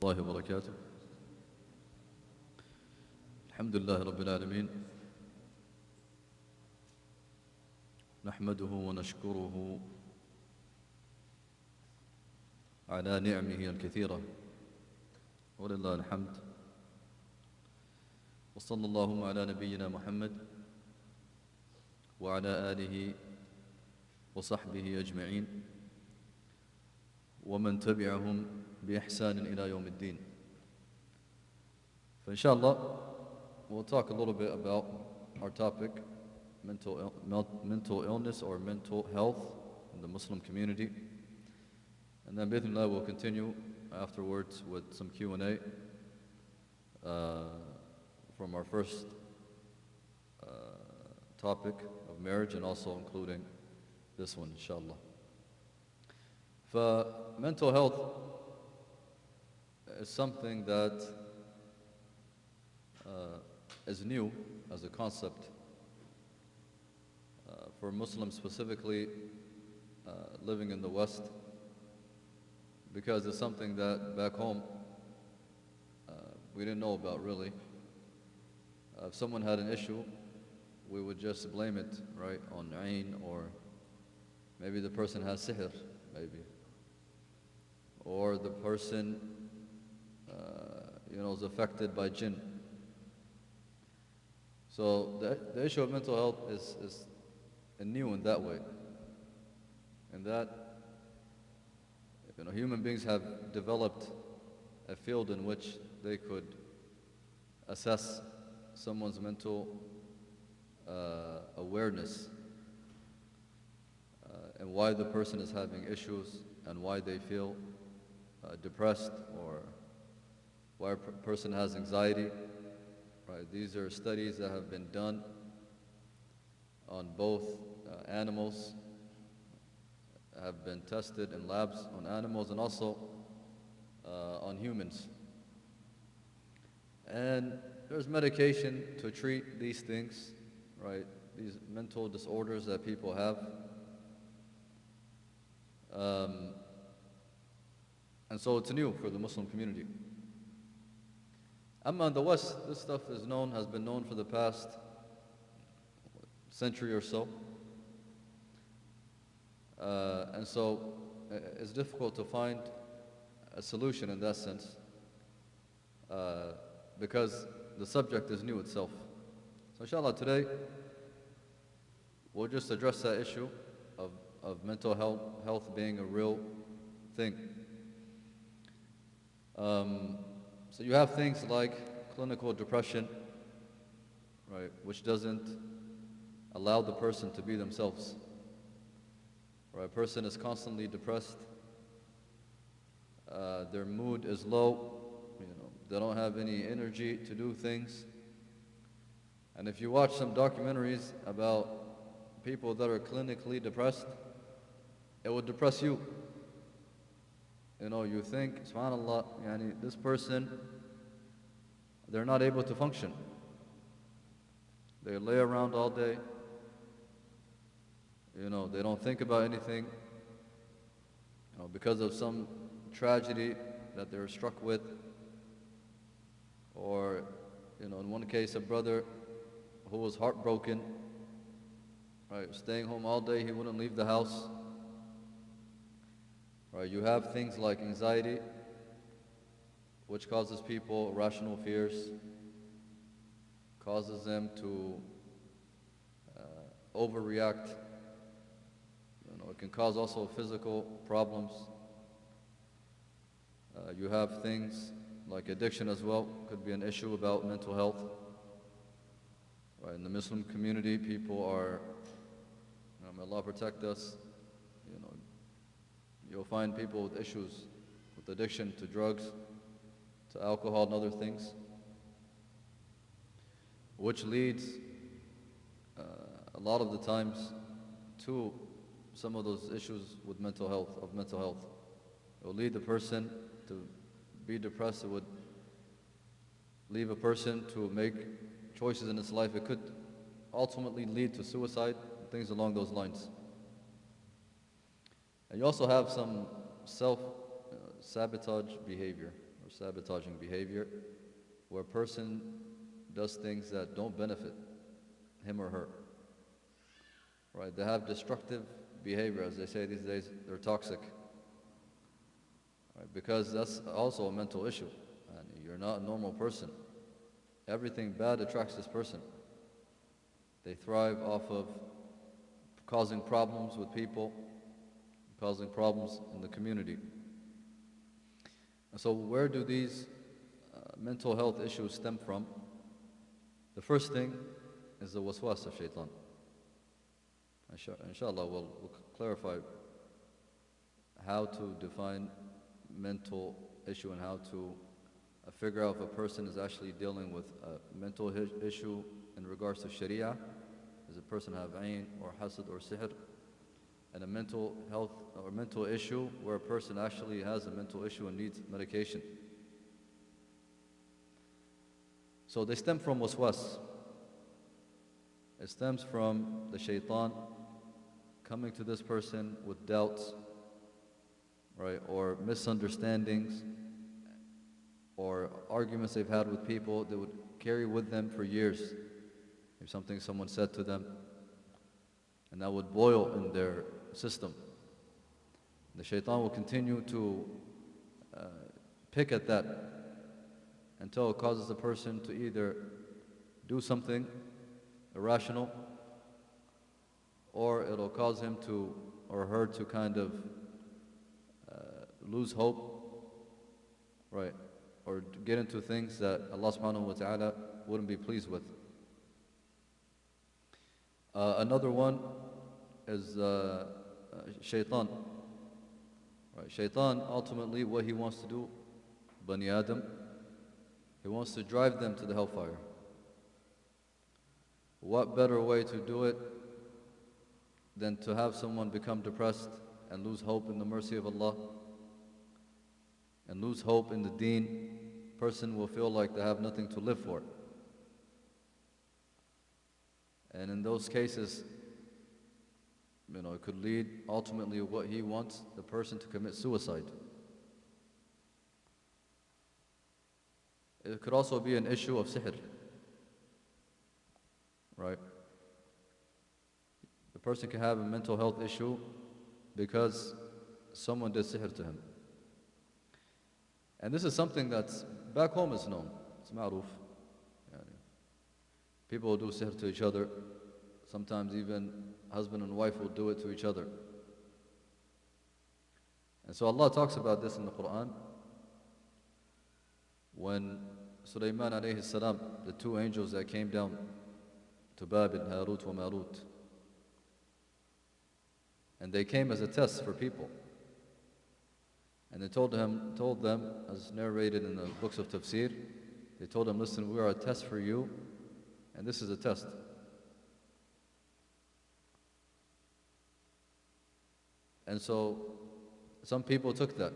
الله وبركاته. الحمد لله رب العالمين، نحمده ونشكره على نعمه الكثيرة ولله الحمد. وصلى اللهم على نبينا محمد وعلى آله وصحبه أجمعين ومن تبعهم بإحسان إلى يوم الدين. Inshallah, we'll talk a little bit about our topic, mental illness or mental health in the Muslim community. And then bismillah, we'll continue afterwards with some Q&A from our first topic of marriage, and also including this one, inshallah. Mental health is something that is new as a concept for Muslims, specifically living in the West, because it's something that back home we didn't know about really. If someone had an issue, we would just blame it, right, on ayn, or maybe the person has sihr, maybe, or the person is affected by jinn. So the issue of mental health is new in that way, and that human beings have developed a field in which they could assess someone's mental awareness and why the person is having issues and why they feel depressed, or why a person has anxiety. Right? These are studies that have been done on both animals, have been tested in labs on animals, and also on humans. And there's medication to treat these things, right? These mental disorders that people have. And so it's new for the Muslim community. Amma in the West, this stuff has been known for the past century or so. And so it's difficult to find a solution in that sense, because the subject is new itself. So inshallah today, we'll just address that issue of mental health being a real thing. So you have things like clinical depression, right, which doesn't allow the person to be themselves. Right, a person is constantly depressed, their mood is low, they don't have any energy to do things. And if you watch some documentaries about people that are clinically depressed, it would depress you. You think, subhanAllah, this person, they're not able to function. They lay around all day. They don't think about anything, because of some tragedy that they're struck with. Or, in one case, a brother who was heartbroken, right, staying home all day, he wouldn't leave the house. Right, you have things like anxiety, which causes people irrational fears, causes them to overreact. It can cause also physical problems. You have things like addiction as well, could be an issue about mental health. Right, in the Muslim community, people are, may Allah protect us, you'll find people with issues with addiction to drugs, to alcohol and other things, which leads a lot of the times to some of those issues with mental health. It will lead the person to be depressed. It would leave a person to make choices in his life. It could ultimately lead to suicide, things along those lines. And you also have some self-sabotage behavior, or sabotaging behavior, where a person does things that don't benefit him or her. Right? They have destructive behavior, as they say these days, they're toxic. Right? Because that's also a mental issue. And you're not a normal person. Everything bad attracts this person. They thrive off of causing problems with people, causing problems in the community. And so where do these mental health issues stem from? The first thing is the waswas of shaitan. Inshallah, we'll clarify how to define mental issue and how to figure out if a person is actually dealing with a mental issue in regards to sharia. Does a person have ayn or hasad or sihr? And a mental health or mental issue where a person actually has a mental issue and needs medication. So they stem from waswas. It stems from the shaitan coming to this person with doubts, right, or misunderstandings, or arguments they've had with people that would carry with them for years. If something someone said to them, and that would boil in their system. The shaitan will continue to pick at that until it causes the person to either do something irrational, or it'll cause him to, or her to kind of lose hope, right, or get into things that Allah subhanahu wa ta'ala wouldn't be pleased with. Another one is shaitan. Right? Shaitan, ultimately, what he wants to do, Bani Adam, he wants to drive them to the hellfire. What better way to do it than to have someone become depressed and lose hope in the mercy of Allah and lose hope in the deen? Person will feel like they have nothing to live for. And in those cases, it could lead ultimately what he wants the person to commit suicide. It could also be an issue of sihr, right? The person can have a mental health issue because someone did sihr to him. And this is something that's back home is known. It's ma'ruf. People will do sihr to each other. Sometimes even husband and wife will do it to each other. And so Allah talks about this in the Quran. When Sulaiman alayhi salam, the two angels that came down to Babil, Harut wa Marut, and they came as a test for people. And they told them, as narrated in the books of tafsir, they told them, listen, we are a test for you, and this is a test. And so some people took that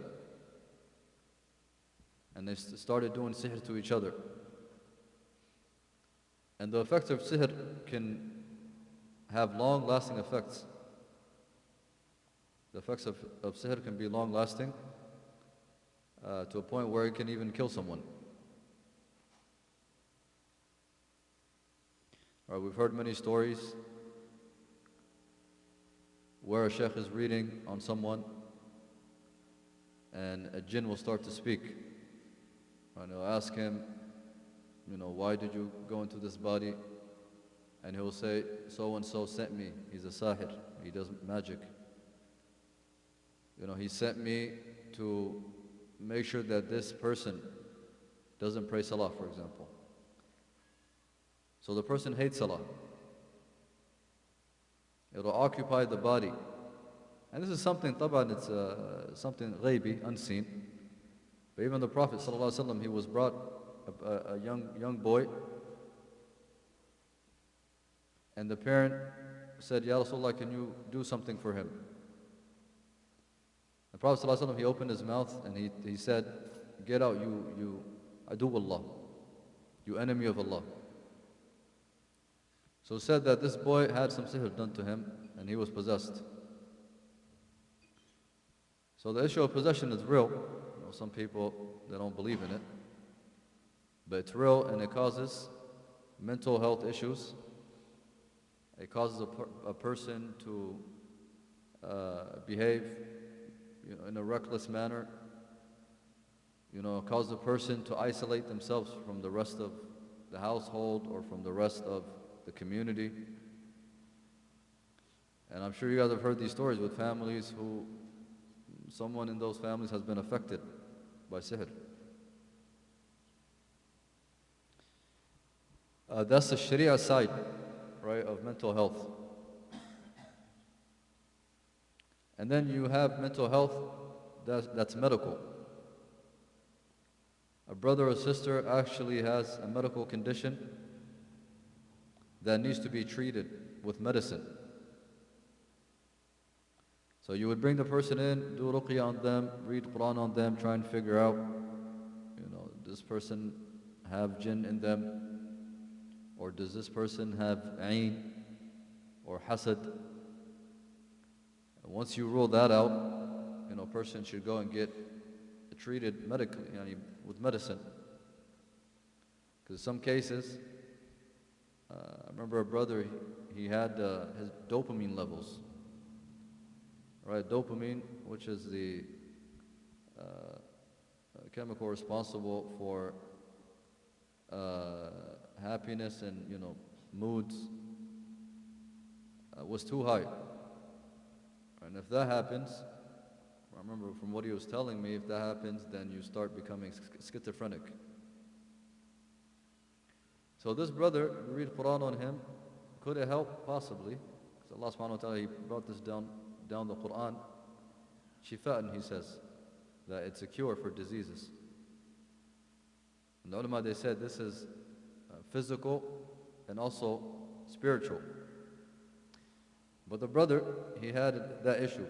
and they started doing sihr to each other. And the effects of sihr can have long-lasting effects. The effects of sihr can be long-lasting to a point where it can even kill someone. All right, we've heard many stories where a sheikh is reading on someone and a jinn will start to speak. And he'll ask him, why did you go into this body? And he'll say, so-and-so sent me. He's a sahir. He does magic. He sent me to make sure that this person doesn't pray salah, for example. So the person hates salah. It'll occupy the body. And this is something, taban, it's something ghaibi, unseen. But even the Prophet ﷺ, he was brought a young boy, and the parent said, Ya Rasulullah, can you do something for him? The Prophet ﷺ, he opened his mouth and he said, get out, you adu Allah, you enemy of Allah. So it said that this boy had some sihr done to him and he was possessed. So the issue of possession is real. some people, they don't believe in it. But it's real, and it causes mental health issues. It causes a person to behave, in a reckless manner. It causes a person to isolate themselves from the rest of the household or from the rest of the community. And I'm sure you guys have heard these stories with families who someone in those families has been affected by sihr. That's the Sharia side, right, of mental health. And then you have mental health that's medical. A brother or sister actually has a medical condition that needs to be treated with medicine. So you would bring the person in, do ruqya on them, read Quran on them, try and figure out, does this person have jinn in them? Or does this person have ayn or hasad? And once you rule that out, a person should go and get treated medically, with medicine. Because in some cases, I remember a brother, he had his dopamine levels. Right, dopamine, which is the chemical responsible for happiness and moods, was too high. And if that happens, I remember from what he was telling me, if that happens, then you start becoming schizophrenic. So this brother, we read Quran on him. Could it help? Possibly. Because Allah subhanahu wa ta'ala, He brought this down the Quran. Shifa'an, He says, that it's a cure for diseases. And the ulama, they said this is physical and also spiritual. But the brother, he had that issue.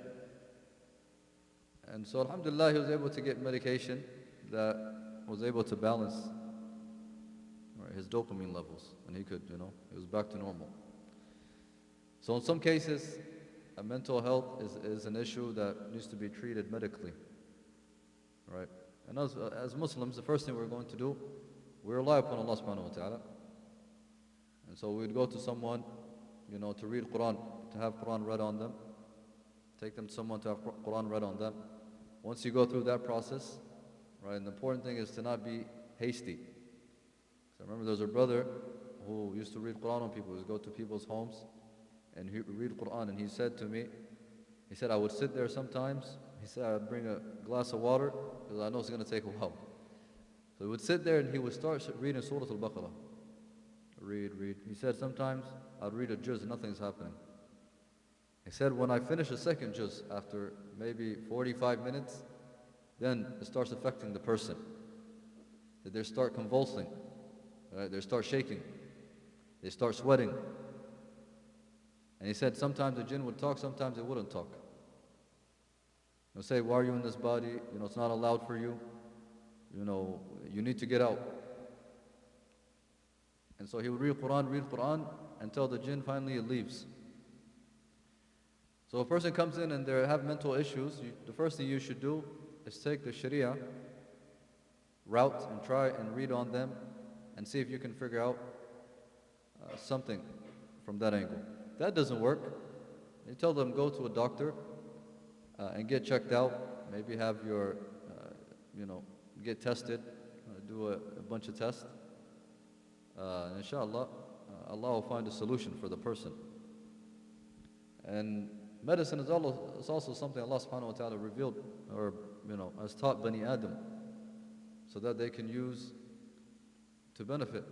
And so alhamdulillah, he was able to get medication that was able to balance his dopamine levels. And he could, he was back to normal. So in some cases, mental health is an issue that needs to be treated medically. Right? And as Muslims, the first thing we're going to do, we rely upon Allah subhanahu wa ta'ala. And so we'd go to someone, to read Quran, to have Quran read on them. Take them to someone to have Quran read on them. Once you go through that process, right, and the important thing is to not be hasty. So I remember there was a brother who used to read Quran on people. He would go to people's homes and he would read Quran. And he said to me, I would sit there sometimes. He said, I'd bring a glass of water because I know it's going to take a while. So he would sit there and he would start reading Surah Al-Baqarah. Read. He said, sometimes I'd read a juz and nothing's happening. He said, when I finish a second juz, after maybe 45 minutes, then it starts affecting the person. That they start convulsing, right? They start shaking, they start sweating. And he said, sometimes the jinn would talk, sometimes it wouldn't talk. They'll say, why are you in this body? It's not allowed for you. You need to get out. And so he would read Quran, until the jinn finally leaves. So a person comes in and they have mental issues, the first thing you should do is take the Sharia route and try and read on them and see if you can figure out something from that angle. If that doesn't work, you tell them go to a doctor and get checked out, maybe have your, get tested, do a bunch of tests. And inshallah, Allah will find a solution for the person. And medicine is also something Allah subhanahu wa ta'ala revealed, or has taught Bani Adam, so that they can use to benefit.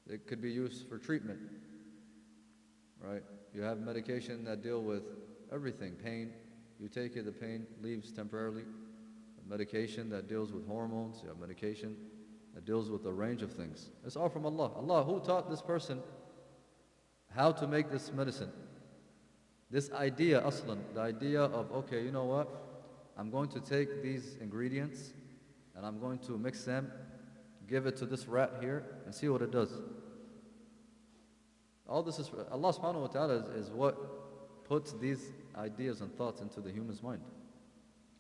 It could be used for treatment, right? You have medication that deal with everything, pain. You take it, the pain leaves temporarily. Medication that deals with hormones. You have medication that deals with a range of things. It's all from Allah. Allah, who taught this person how to make this medicine? This idea, aslan, the idea of, okay, you know what? I'm going to take these ingredients and I'm going to mix them, give it to this rat here, and see what it does. All this is, Allah subhanahu wa ta'ala is what puts these ideas and thoughts into the human's mind.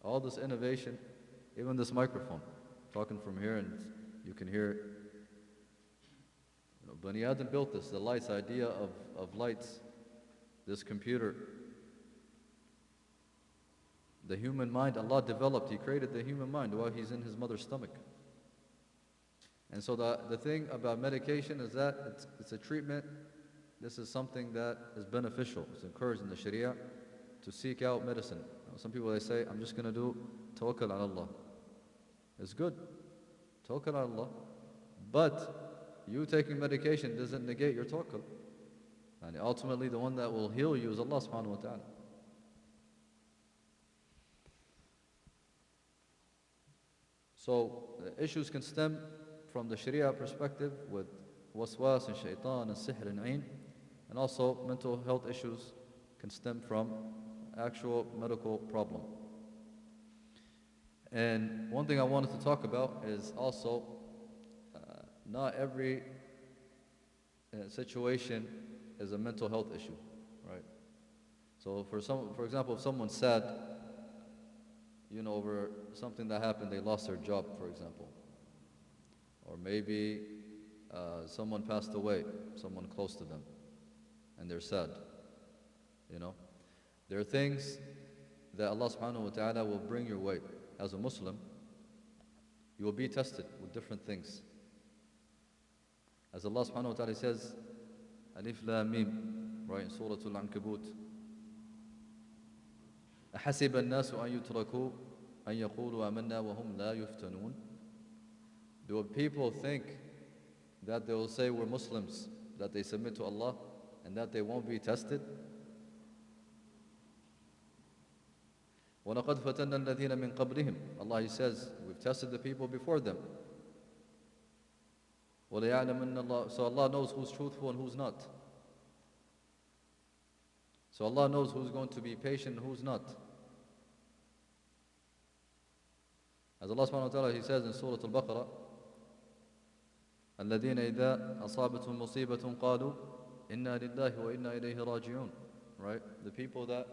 All this innovation Even this microphone, talking from here and you can hear it. Bani Adam built this, the lights, idea of lights, this computer. The human mind Allah developed, He created the human mind while He's in His mother's stomach. And so the thing about medication is that it's a treatment. This is something that is beneficial. It's encouraged in the Sharia to seek out medicine. Some people, they say, I'm just going to do tawakkul ala Allah. It's good, tawakkul ala Allah. But you taking medication doesn't negate your tawakkul. And ultimately the one that will heal you is Allah subhanahu wa ta'ala. So the issues can stem from the Sharia perspective with waswas and shaitan and sihr and ain. And also mental health issues can stem from actual medical problem. And one thing I wanted to talk about is also not every situation is a mental health issue, right? So for example, if someone's sad, over something that happened, they lost their job, for example. Or maybe someone passed away, someone close to them, and they're sad, There are things that Allah subhanahu wa ta'ala will bring your way. As a Muslim, you will be tested with different things. As Allah subhanahu wa ta'ala says, Alif Lam Mim, right, in Surah Al-Ankabut, أحسب الناس أن يتركوا أن يقولوا آمنا وهم لا يفتنون. Do people think that they will say we're Muslims, that they submit to Allah, and that they won't be tested? وَلَقَدْ فَتَنَّا الَّذِينَ مِنْ قَبْلِهِمْ. Allah, He says, we've tested the people before them. وَلَيَعْلَمَنَّ اللَّهُ. So Allah knows who's truthful and who's not. So Allah knows who's going to be patient and who's not. As Allah subhanahu wa ta'ala, He says in Surah Al-Baqarah, الَّذِينَ إِذَا أَصَابَتْهُمْ مُصِيبَةٌ قَالُوا إِنَّا لِلَّهِ وَإِنَّا إِلَيْهِ رَاجِعُونَ. Right? The people that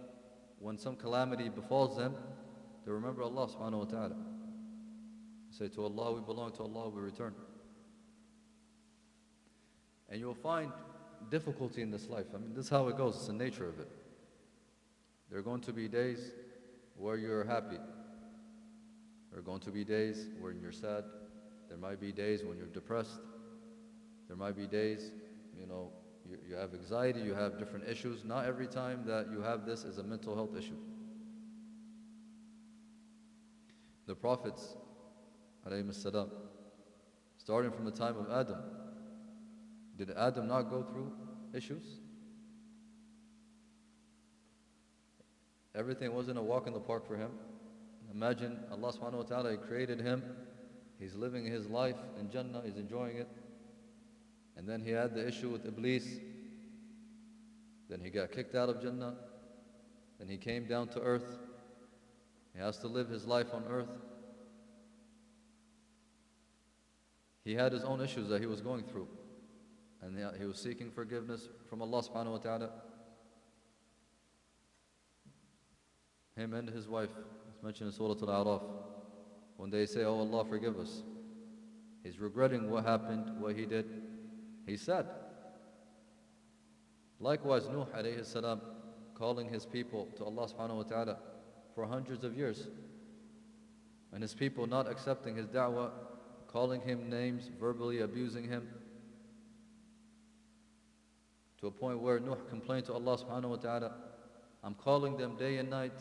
when some calamity befalls them, they remember Allah subhanahu wa ta'ala. They say, to Allah we belong, to Allah we return. And you'll find difficulty in this life. This is how it goes. It's the nature of it. There are going to be days where you're happy. There are going to be days when you're sad. There might be days when you're depressed. There might be days, you have anxiety, you have different issues. Not every time that you have this is a mental health issue. The prophets, alayhim as-salam, starting from the time of Adam, did Adam not go through issues? Everything wasn't a walk in the park for him. Imagine Allah subhanahu wa ta'ala created him. He's living his life in Jannah, he's enjoying it. And then he had the issue with Iblis. Then he got kicked out of Jannah. Then he came down to earth. He has to live his life on earth. He had his own issues that he was going through. And he was seeking forgiveness from Allah subhanahu wa ta'ala. Him and his wife, it's mentioned in Surah Al-A'raf. When they say, oh Allah, forgive us, he's regretting what happened, what he did. He's sad. Likewise, Nuh alayhi salam, calling his people to Allah subhanahu wa ta'ala for hundreds of years. And his people not accepting his da'wah, calling him names, verbally abusing him. To a point where Nuh complained to Allah subhanahu wa ta'ala, I'm calling them day and night.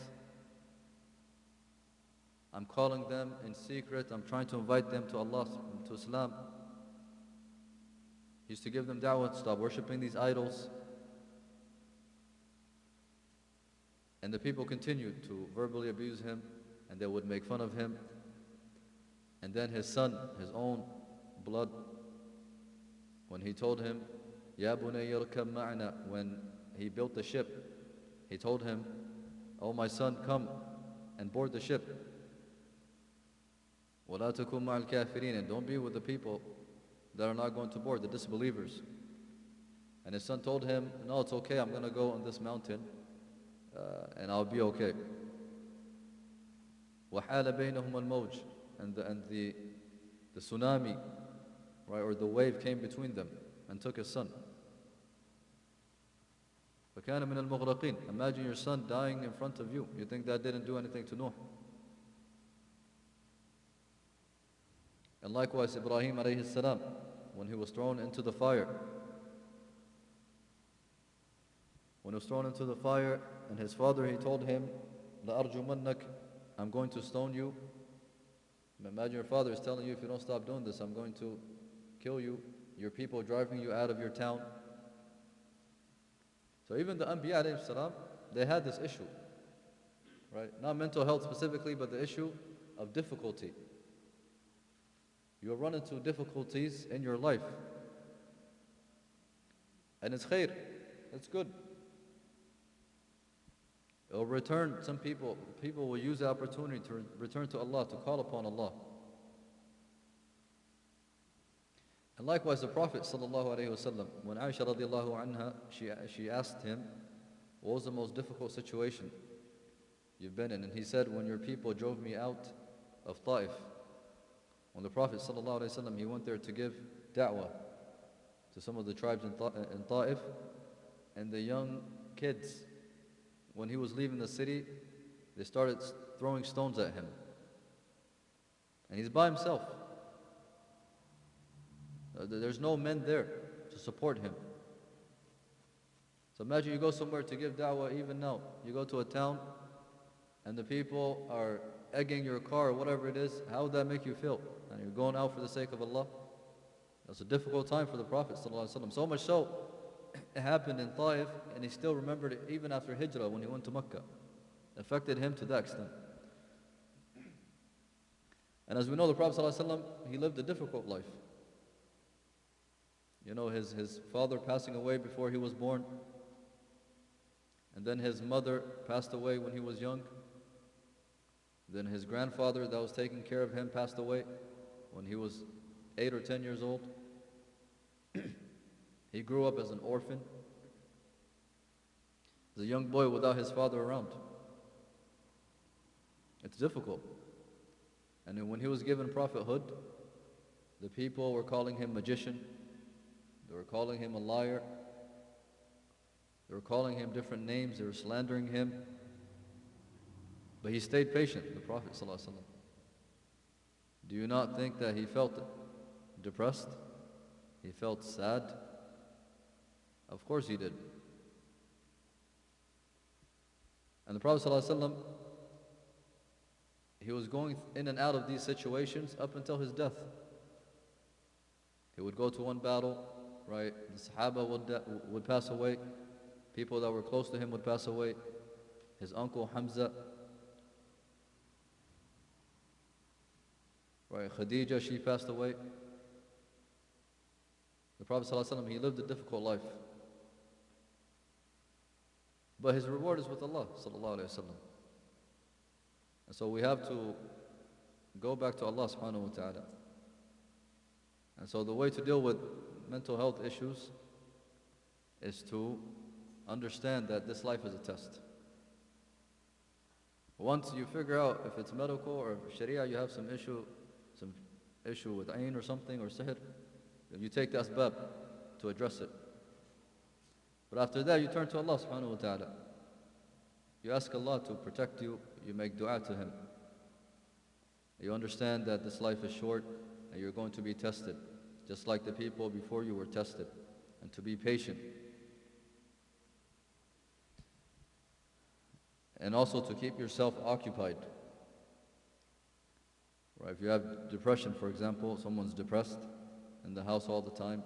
I'm calling them in secret. I'm trying to invite them to Allah, to Islam. He used to give them da'wah, stop worshipping these idols. And the people continued to verbally abuse him, and they would make fun of him. And then his son, his own blood, when he told him, Ya bunayya irkab ma'ana, when he built the ship, he told him, oh my son, come and board the ship. وَلَا تَكُنْ مَعَ الْكَافِرِينَ, and don't be with the people that are not going to board, the disbelievers. And his son told him, no, it's okay, I'm going to go on this mountain and I'll be okay. وَحَالَ بَيْنَهُمَ الْمَوْجِ, and the tsunami, right, or the wave came between them and took his son. فَكَانَ مِنَ الْمُغْرَقِينَ. Imagine your son dying in front of you. You think that didn't do anything to Nuh? And likewise, Ibrahim alayhi salam, when he was thrown into the fire. When he was thrown into the fire, and his father, he told him, لَأَرْجُمَنَّكَ, I'm going to stone you. Imagine your father is telling you, if you don't stop doing this, I'm going to kill you. Your people driving you out of your town. So even the Anbiya alayhi salam, they had this issue, right? Not mental health specifically, but the issue of difficulty. You'll run into difficulties in your life. And it's khair, it's good. It'll return, some people will use the opportunity to return to Allah, to call upon Allah. And likewise the Prophet ﷺ, when Aisha radiallahu anha, she asked him, what was the most difficult situation you've been in? And he said, when your people drove me out of Ta'if. When the Prophet ﷺ, he went there to give da'wah to some of the tribes in Ta'if, and the young kids, when he was leaving the city, they started throwing stones at him. And he's by himself. There's no men there to support him. So imagine you go somewhere to give da'wah, even now. You go to a town, and the people are egging your car or whatever it is. How would that make you feel? And you're going out for the sake of Allah. That's a difficult time for the Prophet ﷺ. So much so, it happened in Ta'if, and he still remembered it even after Hijrah when he went to Mecca. It affected him to that extent. And as we know, the Prophet ﷺ, he lived a difficult life. You know, his father passing away before he was born. And then his mother passed away when he was young. Then his grandfather that was taking care of him passed away when he was 8 or 10 years old. He grew up as an orphan, as a young boy without his father around. It's difficult. And then when he was given prophethood, the people were calling him magician, they were calling him a liar, they were calling him different names, they were slandering him. But he stayed patient, the Prophet ﷺ. Do you not think that he felt depressed? He felt sad? Of course he did. And the Prophet ﷺ, he was going in and out of these situations up until his death. He would go to one battle, right? The Sahaba would pass away. People that were close to him would pass away. His uncle Hamza, right? Khadija, she passed away. The Prophet ﷺ, he lived a difficult life. But his reward is with Allah sallallahu alayhi wa sallam. And so we have to go back to Allah subhanahu wa ta'ala. And so the way to deal with mental health issues is to understand that this life is a test. Once you figure out if it's medical or sharia, you have some issue with ayn or something or sihr, you take the asbab to address it. But after that, you turn to Allah subhanahu wa ta'ala. You ask Allah to protect you, you make dua to Him. You understand that this life is short and you're going to be tested, just like the people before you were tested, and to be patient. And also to keep yourself occupied. Right? If you have depression, for example, someone's depressed in the house all the time,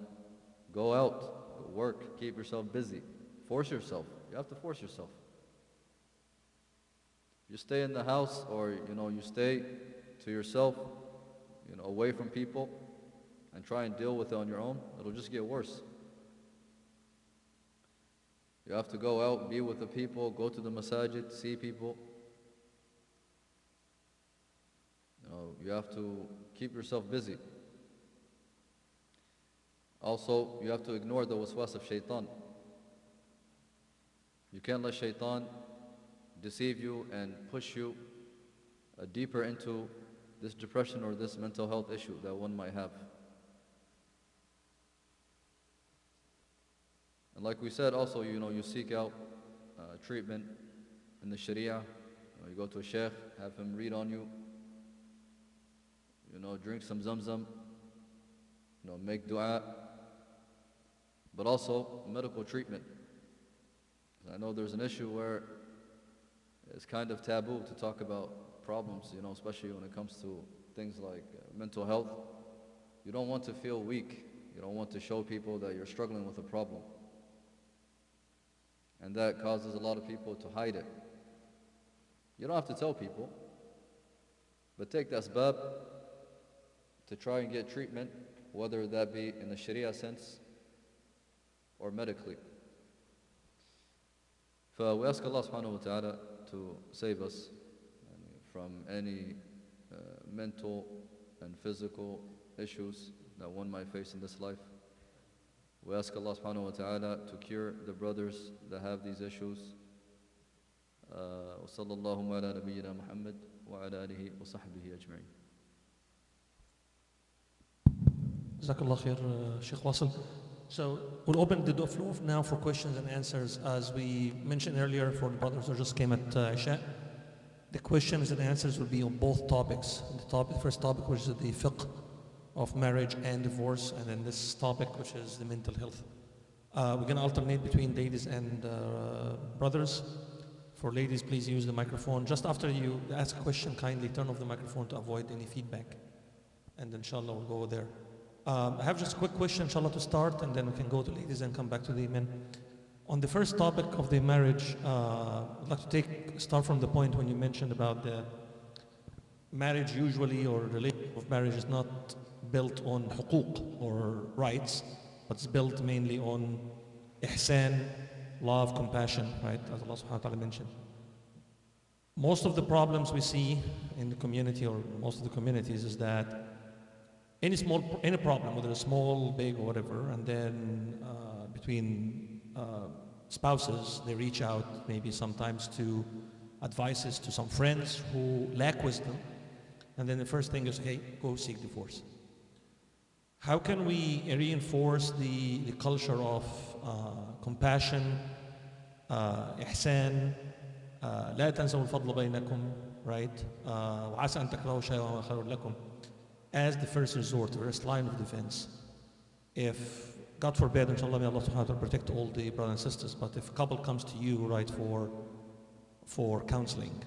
go out. Work, keep yourself busy. Force yourself. You have to force yourself. You stay in the house, or you stay to yourself, away from people, and try and deal with it on your own, it'll just get worse. You have to go out, be with the people, go to the masajid, see people. You have to keep yourself busy. Also, you have to ignore the waswas of shaitan. You can't let shaitan deceive you and push you deeper into this depression or this mental health issue that one might have. And like we said also, you seek out treatment in the Sharia. You go to a sheikh, have him read on you, drink some zamzam, make dua, but also medical treatment. I know there's an issue where it's kind of taboo to talk about problems, especially when it comes to things like mental health. You don't want to feel weak. You don't want to show people that you're struggling with a problem. And that causes a lot of people to hide it. You don't have to tell people, but take the asbab to try and get treatment, whether that be in the Sharia sense or medically. So we ask Allah subhanahu wa ta'ala to save us from any mental and physical issues that one might face in this life. We ask Allah subhanahu wa ta'ala to cure the brothers that have these issues. وصلى الله على نبينا محمد وعلى آله وصحبه أجمعين. Jazakallah khair, Sheikh Wasil. So we'll open the floor now for questions and answers. As we mentioned earlier, for the brothers who just came at Isha, the questions and answers will be on both topics. The first topic, which is the fiqh of marriage and divorce, and then this topic, which is the mental health. We're going to alternate between ladies and brothers. For ladies, please use the microphone. Just after you ask a question, kindly turn off the microphone to avoid any feedback. And inshallah, we'll go there. I have just a quick question, inshallah, to start, and then we can go to ladies and come back to the men. On the first topic of the marriage, I'd like to start from the point when you mentioned about the marriage usually, or relationship of marriage is not built on huquq or rights, but it's built mainly on ihsan, love, compassion, right, as Allah subhanahu wa ta'ala mentioned. Most of the problems we see in the community, or most of the communities, is that any problem, whether it's small, big, or whatever, and then between spouses, they reach out maybe sometimes to advices to some friends who lack wisdom, and then the first thing is, hey, go seek divorce. How can we reinforce the culture of compassion, إحسان, لا تنسوا الفضل بينكم, right? وعسى أن تكرهوا شيئا وهو خير لكم, as the first resort, the first line of defense. If, God forbid, inshallah, may Allah subhanahu wa ta'ala protect all the brothers and sisters, but if a couple comes to you, right, for counseling,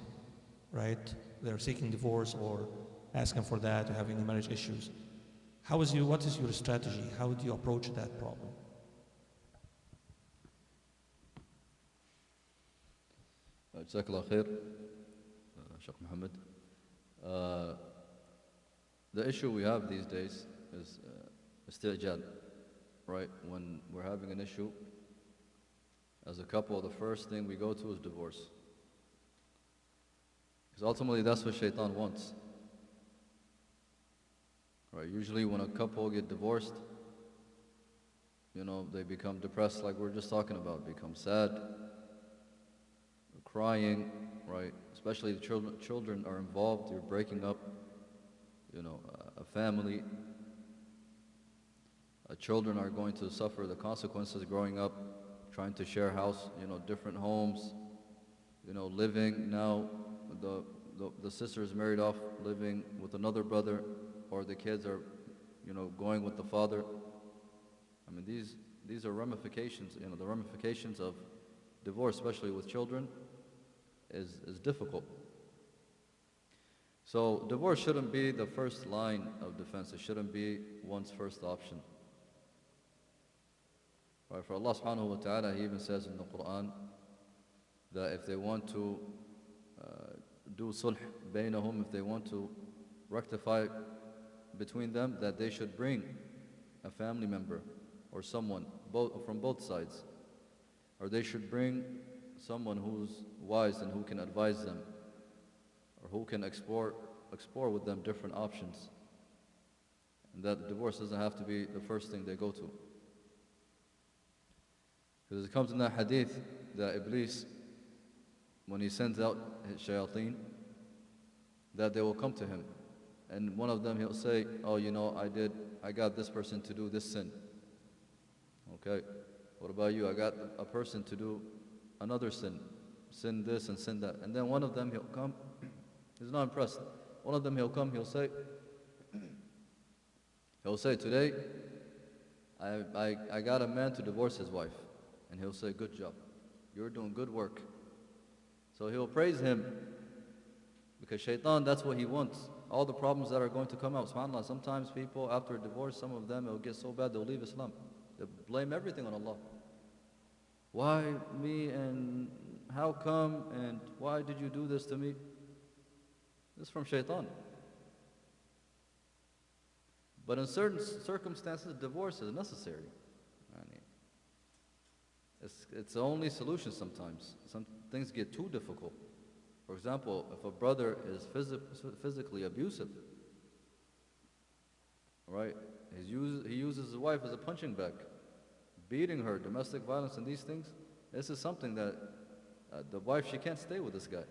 right, they're seeking divorce or asking for that, or having marriage issues, what is your strategy? How do you approach that problem? Jazakallah khair, Sheikh Muhammad. The issue we have these days is istijal, right? When we're having an issue as a couple, the first thing we go to is divorce. Because ultimately that's what shaitan wants. Right? Usually when a couple get divorced, they become depressed, like we were just talking about, become sad, crying, right? Especially the children are involved, you're breaking up, a family. Children are going to suffer the consequences growing up, trying to share house, different homes, living now, the sister is married off, living with another brother, or the kids are, going with the father. I mean, these are ramifications, the ramifications of divorce, especially with children, is difficult. So divorce shouldn't be the first line of defense. It shouldn't be one's first option. Right? For Allah subhanahu wa ta'ala, He even says in the Quran that if they want to do sulh baynahum, if they want to rectify between them, that they should bring a family member or someone from both sides, or they should bring someone who's wise and who can advise them, or who can explore with them different options, and that divorce doesn't have to be the first thing they go to. Because it comes in that hadith that Iblis, when he sends out his shayateen, that they will come to him. And one of them, he'll say, oh, I got this person to do this sin. Okay, what about you? I got a person to do another sin. Sin this and sin that. And then one of them, he'll come, he's not impressed. One of them, he'll come, he'll say, today, I got a man to divorce his wife. And he'll say, good job. You're doing good work. So he'll praise him because shaitan, that's what he wants. All the problems that are going to come out. SubhanAllah, sometimes people, after a divorce, some of them, it'll get so bad, they'll leave Islam. They'll blame everything on Allah. Why me, and how come, and why did you do this to me? This is from shaitan. But in certain circumstances, divorce is necessary. It's the only solution sometimes. Some things get too difficult. For example, if a brother is physically abusive, right? He uses his wife as a punching bag, beating her, domestic violence and these things. This is something that the wife, she can't stay with this guy.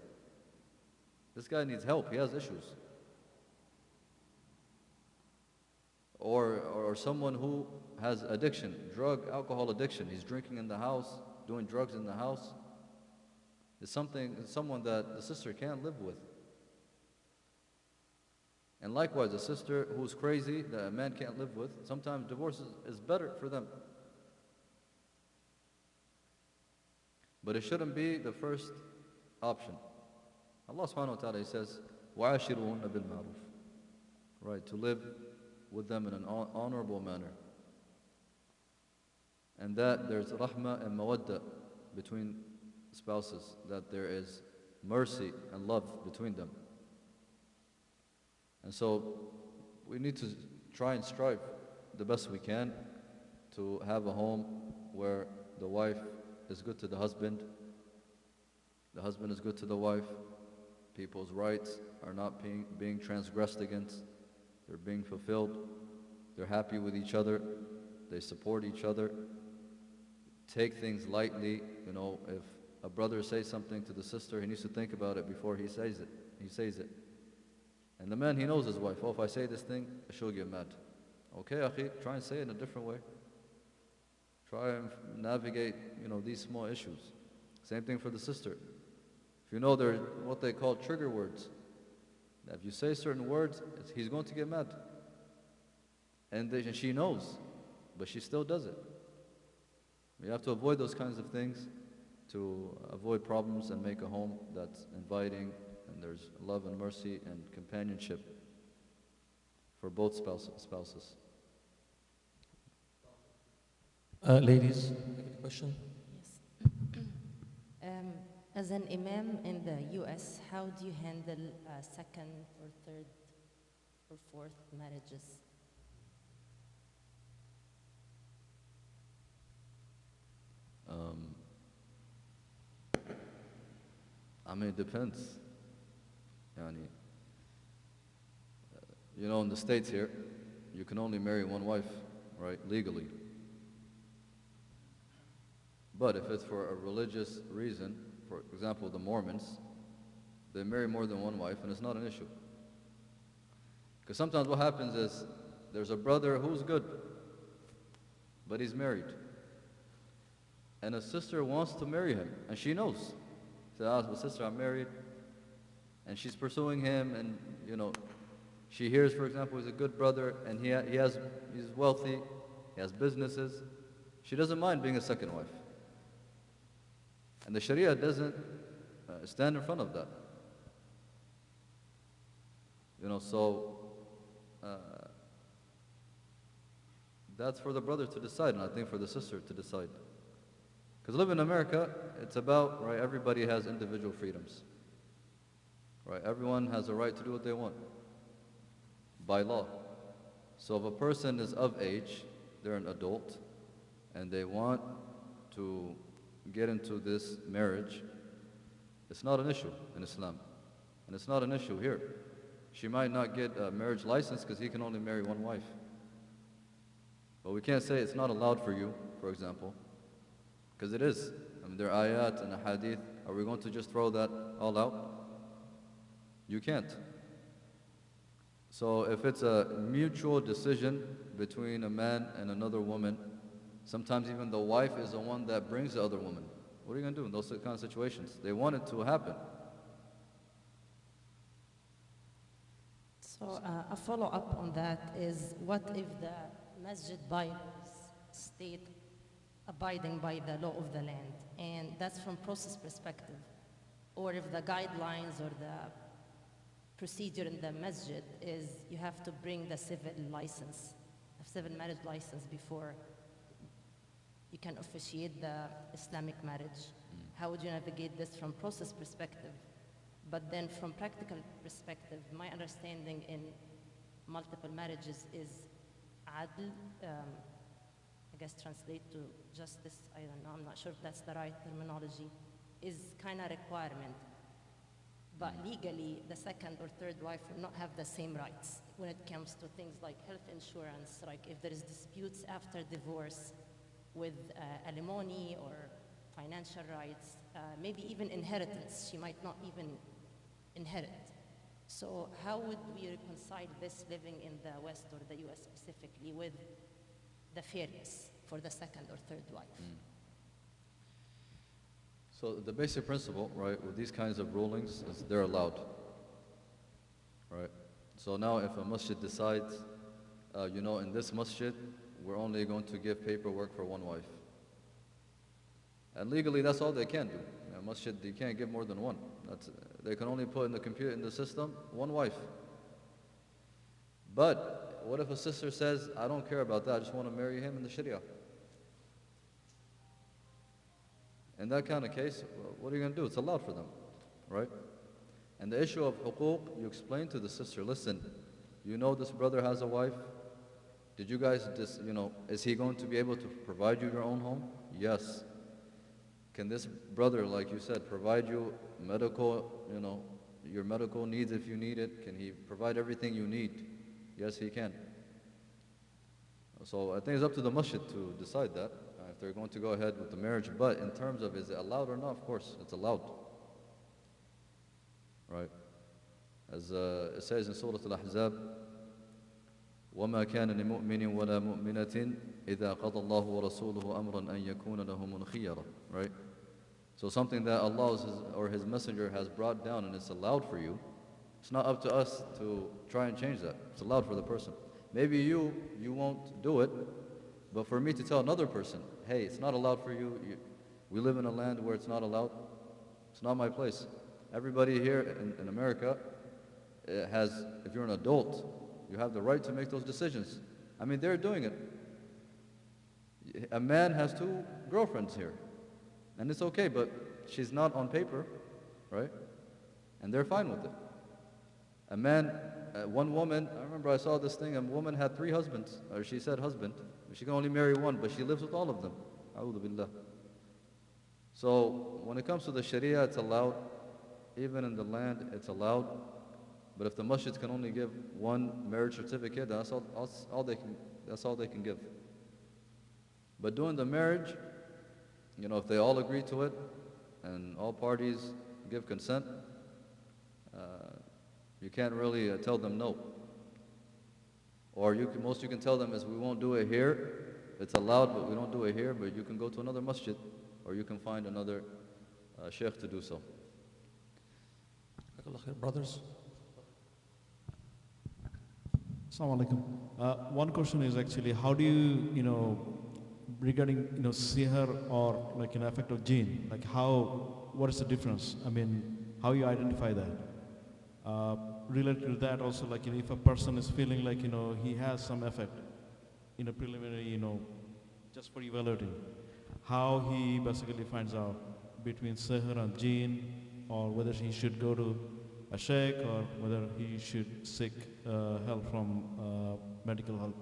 This guy needs help, he has issues. Or someone who has addiction, drug, alcohol addiction. He's drinking in the house, doing drugs in the house. It's someone that the sister can't live with. And likewise, a sister who's crazy, that a man can't live with, sometimes divorce is better for them. But it shouldn't be the first option. Allah subhanahu wa ta'ala, He says, وَعَاشِرُهُنَّ بِالْمَعْرُوفِ. Right, to live with them in an honorable manner. And that there's rahmah and mawadda between spouses, that there is mercy and love between them. And so we need to try and strive the best we can to have a home where the wife is good to the husband is good to the wife, people's rights are not being transgressed against, they're being fulfilled, they're happy with each other, they support each other, take things lightly. If a brother says something to the sister, he needs to think about it before he says it. And the man, he knows his wife. Oh, if I say this thing, she'll get mad. Okay, akhi, try and say it in a different way. Try and navigate, these small issues. Same thing for the sister. If you know they're what they call trigger words, if you say certain words, he's going to get mad. And she knows, but she still does it. You have to avoid those kinds of things to avoid problems and make a home that's inviting and there's love and mercy and companionship for both spouses. Ladies, question? Yes. As an imam in the U.S., how do you handle second or third or fourth marriages? It depends. In the States here, you can only marry one wife, right, legally. But if it's for a religious reason, for example, the Mormons, they marry more than one wife and it's not an issue. Because sometimes what happens is there's a brother who's good, but he's married. And a sister wants to marry him, and she knows. She says, sister, I'm married. And she's pursuing him, and she hears, for example, he's a good brother, and he's wealthy, he has businesses. She doesn't mind being a second wife. And the Sharia doesn't stand in front of that. That's for the brother to decide, and I think for the sister to decide. Because living in America, it's about, right, everybody has individual freedoms. Right, everyone has a right to do what they want by law. So if a person is of age, they're an adult, and they want to get into this marriage, it's not an issue in Islam. And it's not an issue here. She might not get a marriage license because he can only marry one wife. But we can't say it's not allowed for you, for example, because it is. There are ayat and a hadith. Are we going to just throw that all out? You can't. So if it's a mutual decision between a man and another woman, sometimes even the wife is the one that brings the other woman. What are you going to do in those kind of situations? They want it to happen. So a follow-up on that is, what if the masjid buyers state abiding by the law of the land, and that's from process perspective, or if the guidelines or the procedure in the masjid is you have to bring the civil license, the civil marriage license before you can officiate the Islamic marriage. How would you navigate this from process perspective? But then from practical perspective, my understanding in multiple marriages is adl, I guess translate to justice, I don't know, I'm not sure if that's the right terminology, is kind of requirement. But legally, the second or third wife will not have the same rights when it comes to things like health insurance, like if there is disputes after divorce with alimony or financial rights, maybe even inheritance, she might not even inherit. So how would we reconcile this living in the West or the US specifically with the fairness for the second or third wife? So the basic principle, right, with these kinds of rulings is they're allowed, right? So now if a masjid decides, in this masjid, we're only going to give paperwork for one wife. And legally, that's all they can do. A masjid, you can't give more than one. They can only put in the computer, in the system, one wife. But what if a sister says, I don't care about that, I just want to marry him in the Sharia? In that kind of case, what are you going to do? It's allowed for them, right? And the issue of huquq, you explain to the sister, listen, you know this brother has a wife? Did you guys, is he going to be able to provide you your own home? Yes. Can this brother, like you said, provide you medical, your medical needs if you need it? Can he provide everything you need? Yes, he can. So I think it's up to the masjid to decide that, if they're going to go ahead with the marriage. But in terms of is it allowed or not, of course, it's allowed. Right? As it says in Surah Al-Ahzab, وَمَا كَانَ لِمُؤْمِنٍ وَلَا مُؤْمِنَةٍ إِذَا قَضَى اللَّهُ وَرَسُولُهُ أَمْرًا أَن يَكُونَ لَهُمُ الْخِيَرَةُ. Right? So something that Allah or His Messenger has brought down and it's allowed for you, it's not up to us to try and change that. It's allowed for the person. Maybe you won't do it, but for me to tell another person, hey, it's not allowed for you, we live in a land where it's not allowed, it's not my place. Everybody here in America has, if you're an adult, you have the right to make those decisions. I mean, they're doing it. A man has 2 girlfriends here, and it's okay, but she's not on paper, right? And they're fine with it. A man, one woman, I remember I saw this thing, a woman had 3 husbands, or she said husband. She can only marry one, but she lives with all of them. A'udhu billah. So when it comes to the Sharia, it's allowed. Even in the land, it's allowed. But if the masjids can only give one marriage certificate, that's all they can give. But doing the marriage, if they all agree to it and all parties give consent, you can't really tell them no. Or most you can tell them is, we won't do it here. It's allowed, but we don't do it here. But you can go to another masjid, or you can find another sheikh to do so. Brothers. Assalamu alaikum. One question is actually, how do you, regarding, sihr or like an effect of jinn, like what is the difference? I mean, how you identify that? Related to that also, like, if a person is feeling like, he has some effect in a preliminary, just for evaluating, how he basically finds out between sihr and jinn, or whether he should go to a sheikh, or whether he should seek help from medical help.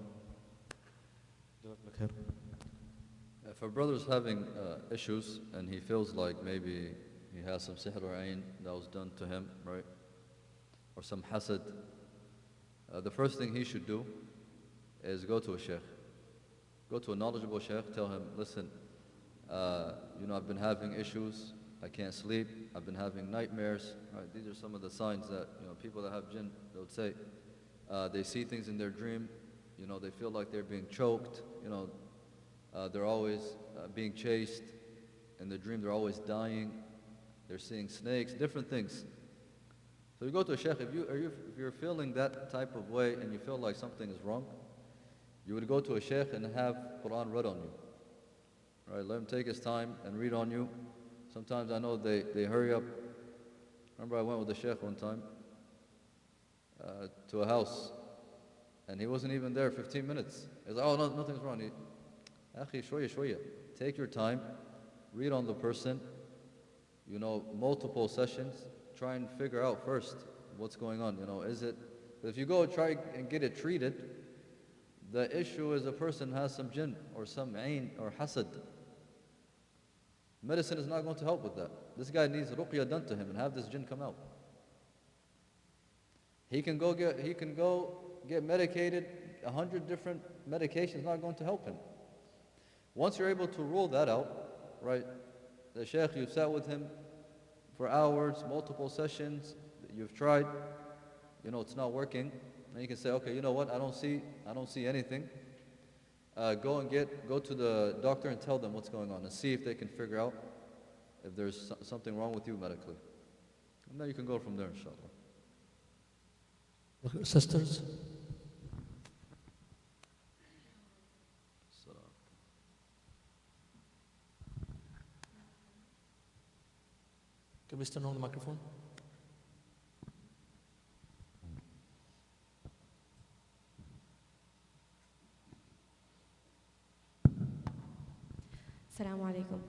If a brother's having issues and he feels like maybe he has some sihr or ayn that was done to him, right? Or some hasad, the first thing he should do is go to a sheikh. Go to a knowledgeable sheikh, tell him, listen, I've been having issues, I can't sleep, I've been having nightmares, right? These are some of the signs that, people that have jinn, they would say. They see things in their dream, they feel like they're being choked, they're always being chased. In the dream, they're always dying. They're seeing snakes, different things. So you go to a sheikh, if you're feeling that type of way and you feel like something is wrong, you would go to a sheikh and have Quran read on you. Right? Let him take his time and read on you. Sometimes I know they hurry up. Remember I went with the sheikh one time to a house and he wasn't even there 15 minutes. He's like, oh, no, nothing's wrong. Akhi, shwaya. Take your time, read on the person, multiple sessions. Try and figure out first what's going on. If you go try and get it treated, the issue is a person has some jinn or some ain or hasad. Medicine is not going to help with that. This guy needs ruqya done to him and have this jinn come out. He can go get medicated, 100 different medications not going to help him. Once you're able to rule that out, right? The sheikh, you've sat with him for hours, multiple sessions, you've tried, it's not working, and you can say, okay, you know what, I don't see anything. Go to the doctor and tell them what's going on and see if they can figure out if there's something wrong with you medically. And then you can go from there, inshallah. Sisters? Can we turn on the microphone? Assalamu alaikum.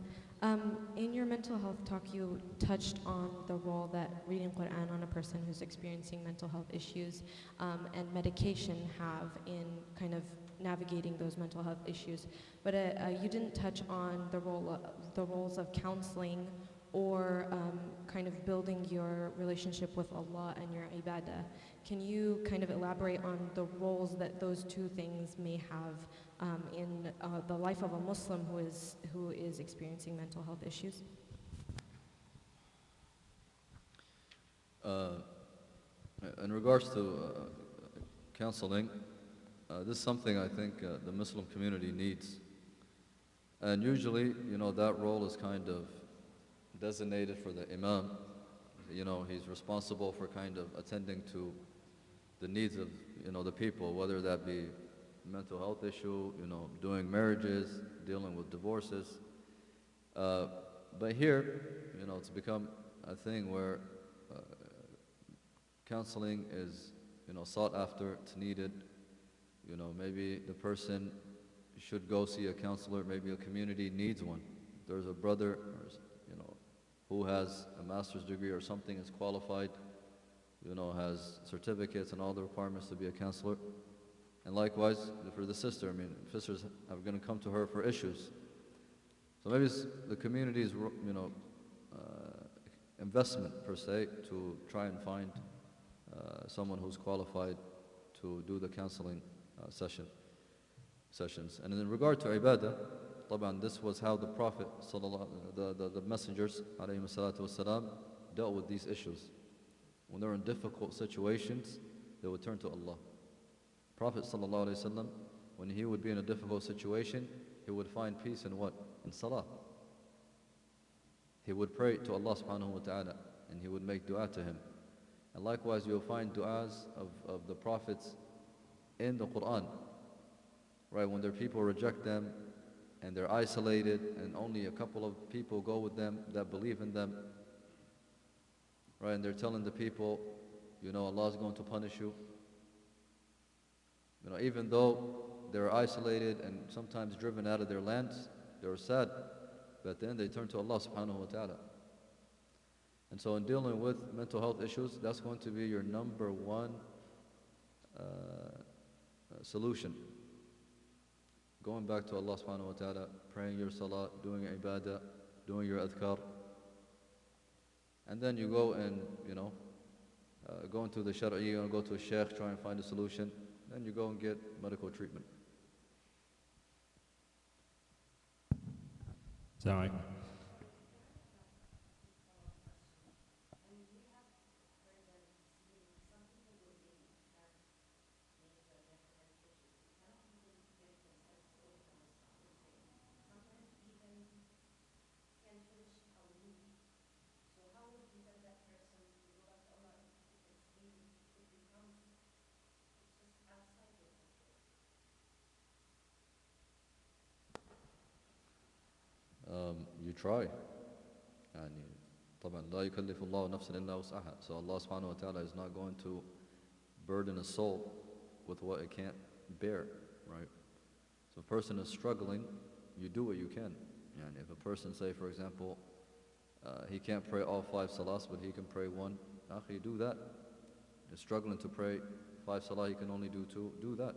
In your mental health talk, you touched on the role that reading Quran on a person who's experiencing mental health issues and medication have in kind of navigating those mental health issues. But you didn't touch on the roles of counseling or kind of building your relationship with Allah and your ibadah. Can you kind of elaborate on the roles that those two things may have in the life of a Muslim who is experiencing mental health issues? In regards to counseling, this is something I think the Muslim community needs. And usually, that role is kind of designated for the imam. He's responsible for kind of attending to the needs of, the people, whether that be mental health issue, doing marriages, dealing with divorces. But here, it's become a thing where counseling is, sought after, it's needed. Maybe the person should go see a counselor, maybe a community needs one. There's a brother, who has a master's degree or something, is qualified, has certificates and all the requirements to be a counselor. And likewise, for the sister, sisters are going to come to her for issues. So maybe it's the community's, investment per se to try and find someone who's qualified to do the counseling sessions. And in regard to ibadah, this was how the Prophet, the messengers, والسلام, dealt with these issues. When they were in difficult situations, they would turn to Allah. Prophet ﷺ, when he would be in a difficult situation, he would find peace in what? In salah. He would pray to Allah subhanahu wa ta'ala and he would make dua to him. And likewise, you'll find du'as of the prophets in the Quran. Right, when their people reject them, and they're isolated, and only a couple of people go with them that believe in them. Right, and they're telling the people, Allah is going to punish you. Even though they're isolated and sometimes driven out of their lands, they're sad, but at the end they turn to Allah subhanahu wa ta'ala. And so in dealing with mental health issues, that's going to be your number one solution. Going back to Allah subhanahu wa ta'ala, praying your salah, doing your ibadah, doing your adhkar. And then you go and, go into the shari'i, go to a sheikh, try and find a solution. Then you go and get medical treatment. Sorry. try. يعني طبعا لا يكلف الله نفسا إلا وسعها. So Allah subhanahu wa ta'ala is not going to burden a soul with what it can't bear, right? So if a person is struggling, you do what you can. And if a person, say for example, he can't pray all 5 salahs, but he can pray one, akhi, do that. He's struggling to pray 5 salah, he can only do 2, do that.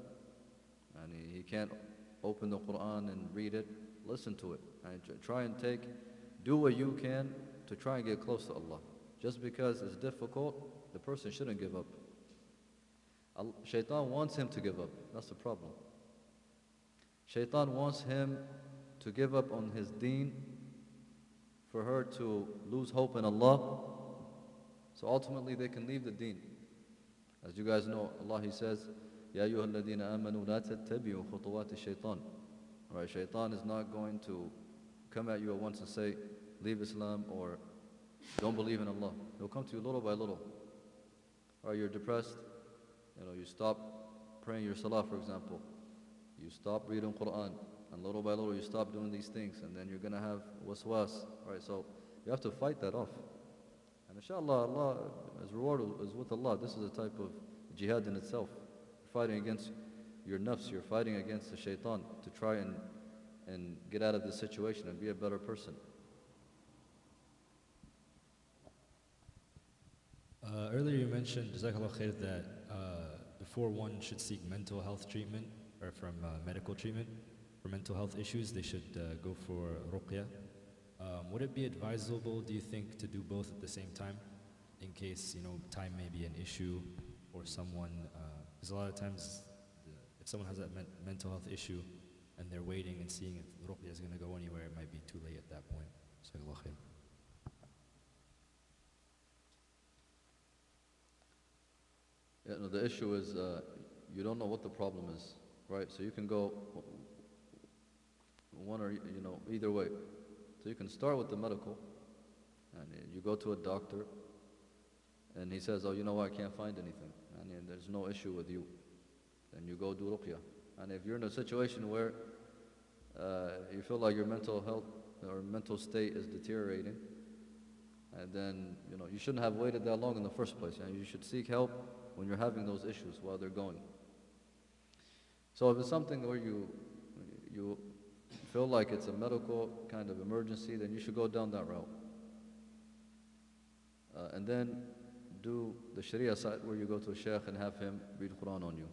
And he can't open the Quran and read it, listen to it. And try and do what you can to try and get close to Allah. Just because it's difficult, the person shouldn't give up. Shaitan wants him to give up. That's the problem. Shaitan wants him to give up on his deen, for her to lose hope in Allah. So ultimately they can leave the deen. As you guys know, Allah, He says, Ya ayyuha alladhina amanu la tattabi'u khutuwati shaitan. Right, shaitan is not going to come at you at once and say, leave Islam or don't believe in Allah. He'll come to you little by little. Right, you're depressed, you stop praying your salah, for example. You stop reading Quran, and little by little you stop doing these things, and then you're going to have waswas. Right, so you have to fight that off. And inshallah, His reward is with Allah. This is a type of jihad in itself. You're fighting against your nafs, you're fighting against the shaitan to try and get out of this situation and be a better person. Earlier you mentioned, Jazakallah khair, that before one should seek mental health treatment or from medical treatment for mental health issues, they should go for ruqya. Would it be advisable, do you think, to do both at the same time, in case time may be an issue, or someone? Because a lot of times, if someone has a mental health issue and they're waiting and seeing if ruqya is going to go anywhere, it might be too late at that point. Jazakallah khair. Yeah, no, the issue is you don't know what the problem is, right? So you can go one or either way. So you can start with the medical, and you go to a doctor, and he says, oh, you know what, I can't find anything, and there's no issue with you. Then you go do ruqya. And if you're in a situation where you feel like your mental health or mental state is deteriorating, and then you shouldn't have waited that long in the first place. You should seek help when you're having those issues while they're going. So if it's something where you feel like it's a medical kind of emergency, then you should go down that route. And then do the Sharia side where you go to a sheikh and have him read Quran on you.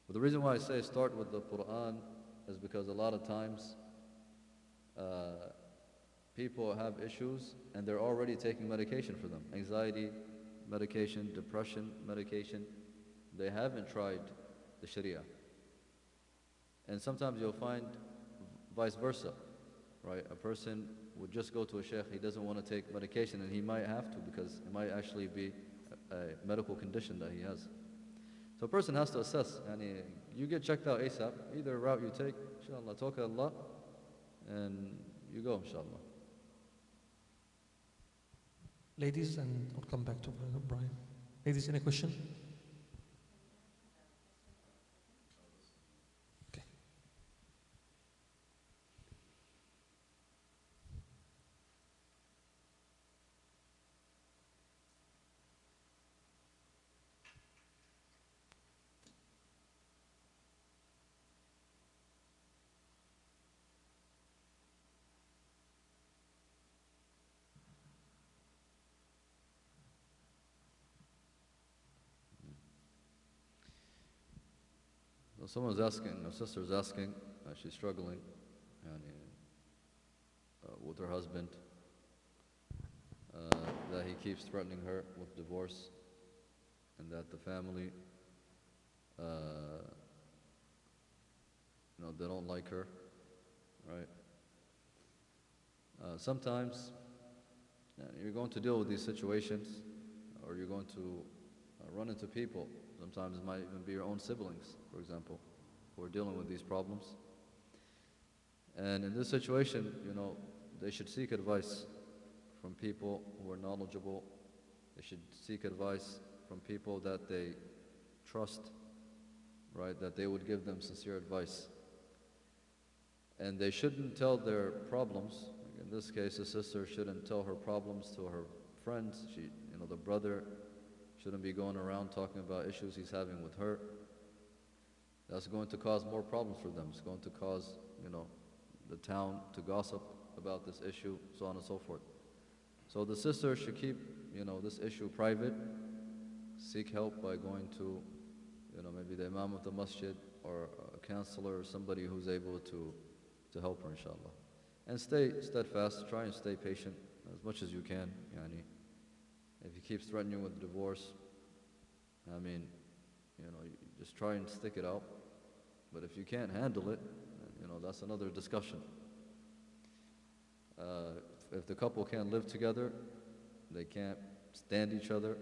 But the reason why I say start with the Quran is because a lot of times people have issues and they're already taking medication for them. Anxiety medication, depression medication. They haven't tried the Sharia. And sometimes you'll find vice versa, right? A person would just go to a sheikh, he doesn't want to take medication, and he might have to because it might actually be a medical condition that he has. So a person has to assess, and you get checked out ASAP, either route you take, inshallah, tawakkal Allah, and you go, inshallah. Ladies, and I'll come back to Brother Brian. Ladies, any question? Okay. So someone's asking, a sister's asking, she's struggling with her husband, that he keeps threatening her with divorce, and that the family, they don't like her, right? Sometimes you're going to deal with these situations, or you're going to run into people. Sometimes it might even be your own siblings, for example, who are dealing with these problems. And in this situation, they should seek advice from people who are knowledgeable. They should seek advice from people that they trust, right, that they would give them sincere advice. And they shouldn't tell their problems, again, in this case, the sister shouldn't tell her problems to her friends. The brother shouldn't be going around talking about issues he's having with her. That's going to cause more problems for them. It's going to cause, the town to gossip about this issue, so on and so forth. So the sister should keep, this issue private, seek help by going to, maybe the imam of the masjid or a counselor or somebody who's able to help her, inshallah. And stay steadfast, try and stay patient as much as you can. If he keeps threatening you with divorce, you just try and stick it out. But if you can't handle it, that's another discussion. If the couple can't live together, they can't stand each other,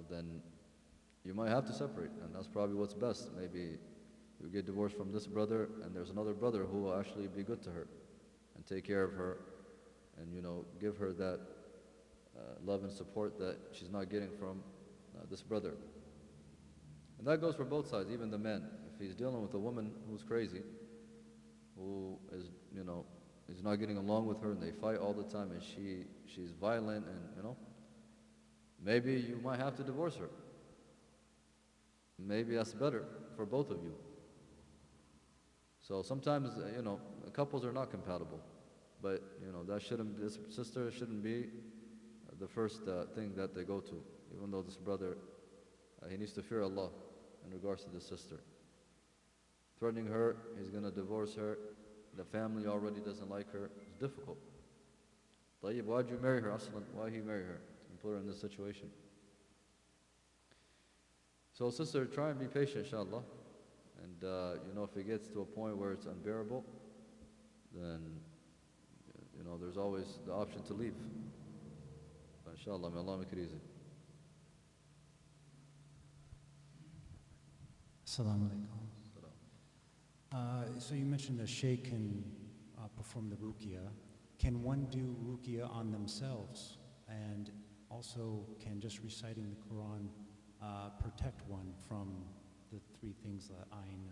then you might have to separate, and that's probably what's best. Maybe you get divorced from this brother, and there's another brother who will actually be good to her and take care of her and, give her that love and support that she's not getting from this brother. And that goes for both sides, even the man. If he's dealing with a woman who's crazy, who is, he's not getting along with her and they fight all the time and she's violent and, maybe you might have to divorce her. Maybe that's better for both of you. So sometimes, couples are not compatible. But, this sister shouldn't be the first thing that they go to. Even though this brother, he needs to fear Allah in regards to this sister. Threatening her, he's going to divorce her. The family already doesn't like her. It's difficult. Tayyib, why'd you marry her? Aslan, why he marry her? And put her in this situation. So sister, try and be patient, inshallah. And, if it gets to a point where it's unbearable, then, there's always the option to leave. But inshallah, may Allah make it easy. Assalamu alaikum. So you mentioned the sheikh can perform the ruqya. Can one do ruqya on themselves? And also, can just reciting the Quran protect one from the three things that I'm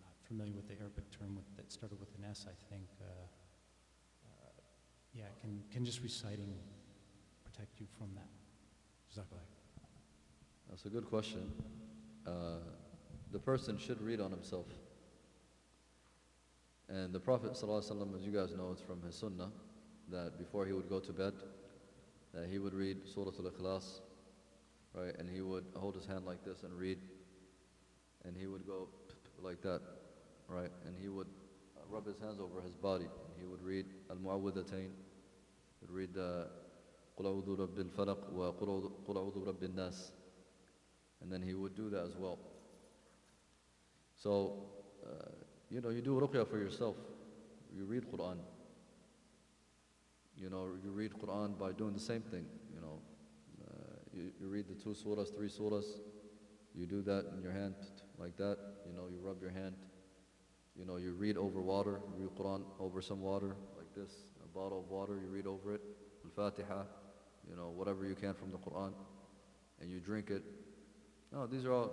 not familiar with the Arabic term that started with an S, I think. Can just reciting protect you from that? Jazakallah. That's a good question. The person should read on himself. And the Prophet ﷺ, as you guys know, it's from his sunnah, that before he would go to bed, that he would read Surah Al-Ikhlas, right? And he would hold his hand like this and read, and he would go like that, right? And he would rub his hands over his body. He would read Al-Mu'awwidhatayn, he would read Qul a'udhu rabbil falaq wa Qul a'udhu rabbin nas. And then he would do that as well. So, you do ruqya for yourself. You read Quran. You read Quran by doing the same thing. You read the 2 surahs, 3 surahs. You do that in your hand like that. You rub your hand. You read over water. You read Quran over some water like this. A bottle of water, you read over it. Al-Fatiha. Whatever you can from the Quran. And you drink it. No, these are all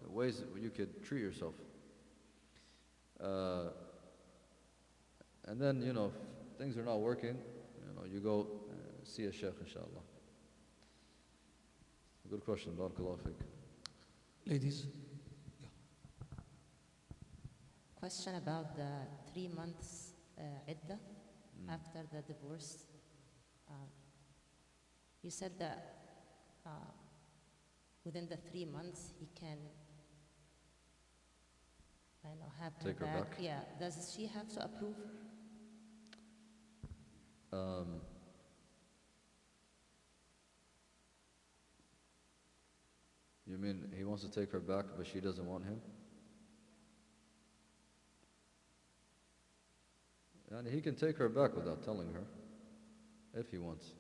ways that you could treat yourself. And then, if things are not working, you go see a sheikh, inshallah. Good question, barakallahu fiqh. Ladies? Question about the 3 months iddah after the divorce. You said that within the 3 months he can, have her Take her back? Yeah. Does she have to approve? You mean he wants to take her back, but she doesn't want him? And he can take her back without telling her, if he wants.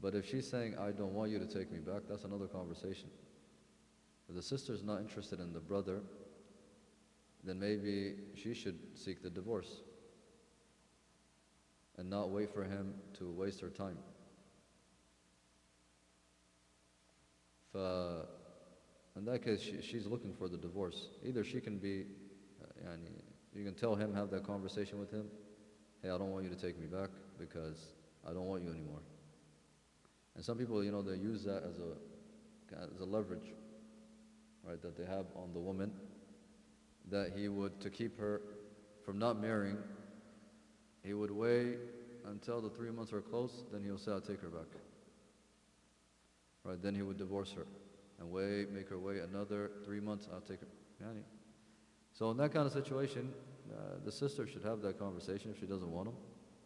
But if she's saying, I don't want you to take me back, that's another conversation. If the sister's not interested in the brother, then maybe she should seek the divorce and not wait for him to waste her time. In that case, she's looking for the divorce. Either she can be You can tell him, have that conversation with him. Hey, I don't want you to take me back because I don't want you anymore. And some people, they use that as a leverage, right, that they have on the woman, that he would, to keep her from not marrying, he would wait until the 3 months are close, then he'll say, I'll take her back. Right, then he would divorce her and make her wait another 3 months, I'll take her. Yani. So in that kind of situation, the sister should have that conversation if she doesn't want him.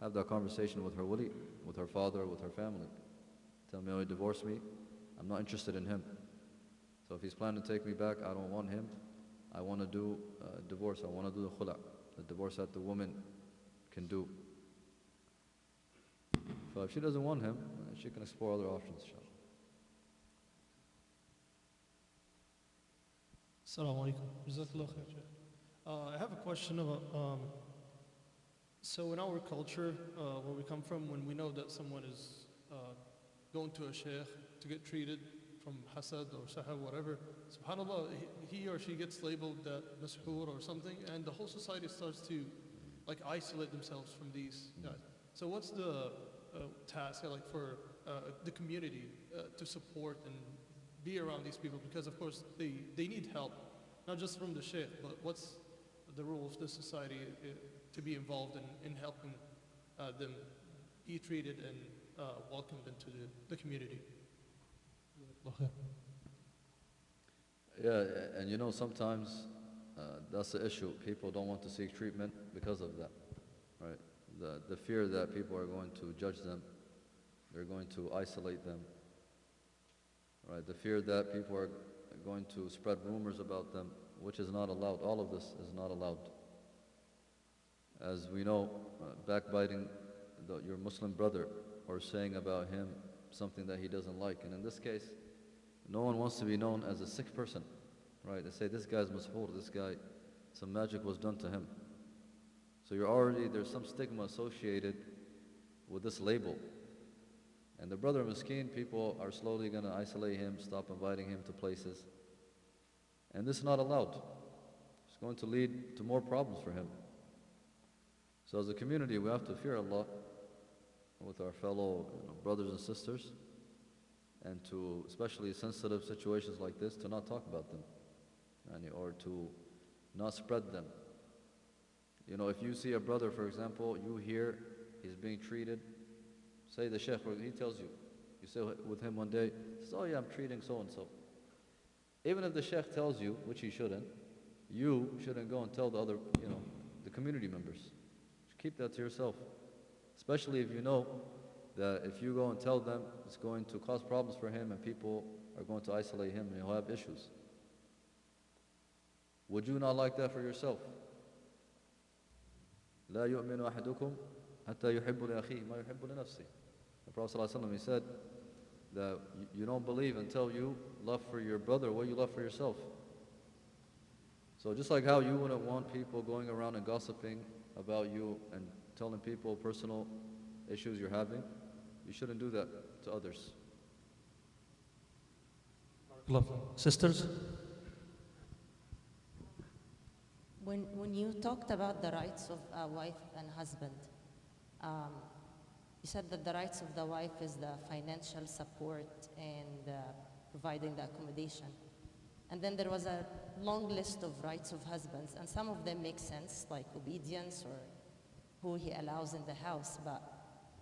Have that conversation with her wali, with her father, with her family. Tell me, oh, he divorced me, I'm not interested in him. So if he's planning to take me back, I don't want him. I want to do divorce, I want to do the khula, the divorce that the woman can do. So if she doesn't want him, she can explore other options, inshallah. Assalamu alaikum. Jazakallah khair. I have a question about, so in our culture, where we come from, when we know that someone is going to a sheikh to get treated from hasad or sahab, whatever, subhanAllah, he or she gets labeled that mashoor or something, and the whole society starts to isolate themselves from these guys. So what's the task for the community to support and be around these people? Because of course they need help, not just from the sheikh, but what's the role of the society to be involved in helping them be treated and welcomed into the community? Yeah, and sometimes that's the issue. People don't want to seek treatment because of that, right? The fear that people are going to judge them, they're going to isolate them, right? The fear that people are going to spread rumors about them, which is not allowed. All of this is not allowed. As we know, backbiting your Muslim brother or saying about him something that he doesn't like. And in this case, no one wants to be known as a sick person, right? They say, this guy's mashoor, this guy, some magic was done to him. So there's some stigma associated with this label. And the brother miskeen, people are slowly going to isolate him, stop inviting him to places. And this is not allowed. It's going to lead to more problems for him. So as a community, we have to fear Allah with our fellow brothers and sisters, and to, especially sensitive situations like this, to not talk about them, or to not spread them. If you see a brother, for example, you hear he's being treated, say the sheikh, he tells you, you say with him one day, he says, oh yeah, I'm treating so-and-so. Even if the sheikh tells you, which he shouldn't, you shouldn't go and tell the other, the community members. Keep that to yourself. Especially if you know that if you go and tell them, it's going to cause problems for him and people are going to isolate him and he'll have issues. Would you not like that for yourself? لا يؤمن أحدكم حتى يحب لأخيه ما يحب لنفسه. The Prophet ﷺ, he said that you don't believe until you love for your brother what you love for yourself. So just like how you wouldn't want people going around and gossiping about you and telling people personal issues you're having, you shouldn't do that to others. Love. Sisters? When you talked about the rights of a wife and husband, you said that the rights of the wife is the financial support and providing the accommodation. And then there was a long list of rights of husbands, and some of them make sense, like obedience or who he allows in the house. But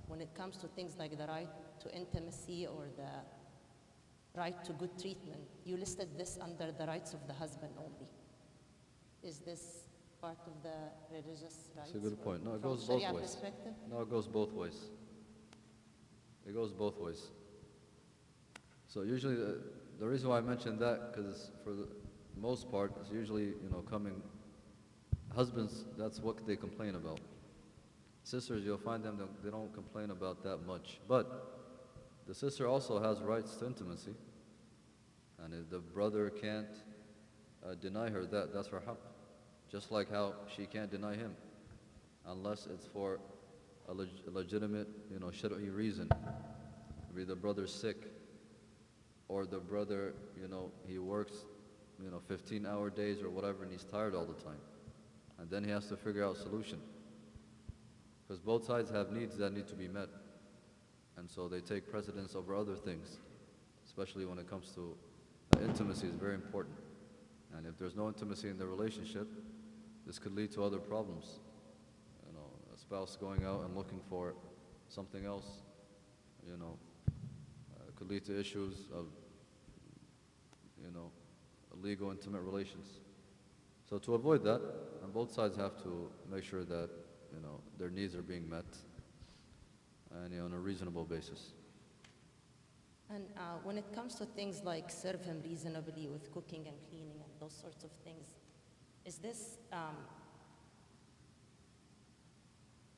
when it comes to things like the right to intimacy or the right to good treatment, you listed this under the rights of the husband only. Is this part of the religious rights? That's a good point. No, it from goes both Sharia ways. perspective? No, it goes both ways. It goes both ways. So usually, the reason why I mentioned that, because for the most part, it's usually, coming, husbands, that's what they complain about. Sisters, you'll find them, they don't complain about that much. But the sister also has rights to intimacy. And if the brother can't deny her that's her haqq. Just like how she can't deny him, unless it's for a legitimate, shar'i reason. Maybe the brother's sick, or the brother, he works, 15-hour days or whatever, and he's tired all the time. And then he has to figure out a solution. Because both sides have needs that need to be met. And so they take precedence over other things, especially when it comes to intimacy is very important. And if there's no intimacy in the relationship, this could lead to other problems. You know, a spouse going out and looking for something else, you know, could lead to issues of, you know, illegal intimate relations. So to avoid that, and both sides have to make sure that, you know, their needs are being met, and, you know, on a reasonable basis. And when it comes to things like serve him reasonably with cooking and cleaning and those sorts of things, is this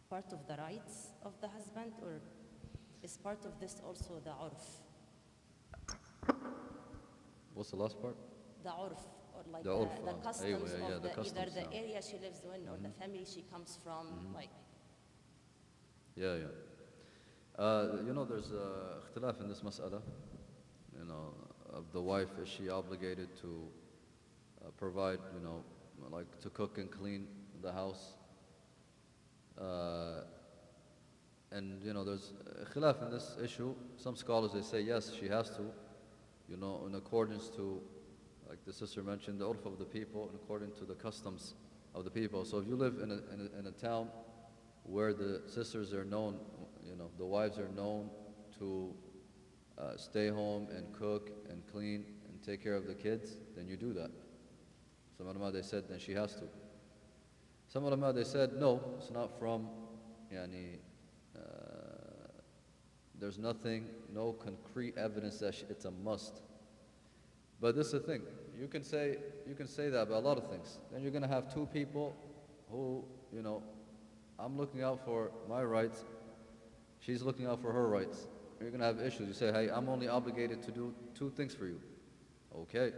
part of the rights of the husband, or is part of this also the urf? What's the last part? The urf, or like The the, urf, the customs yeah, of the either customs the now. area she lives in or the family she comes from, like. Yeah, yeah. You know, there's ikhtilaf in this mas'ala, you know, of the wife. Is she obligated to provide, you know, like to cook and clean the house? And, you know, there's khilaf in this issue. Some scholars, they say, yes, she has to, you know, in accordance to, like the sister mentioned, the urf of the people, in accordance to the customs of the people. So if you live in a town where the sisters are known, you know, the wives are known to stay home and cook and clean and take care of the kids, then you do that. Some ulama, they said, then she has to. Some ulama, they said, no, it's not from, yani, there's nothing, no concrete evidence that it's a must. But this is the thing, you can say that about a lot of things. Then you're going to have two people who, you know, I'm looking out for my rights, she's looking out for her rights. You're going to have issues. You say, hey, I'm only obligated to do two things for you. Okay.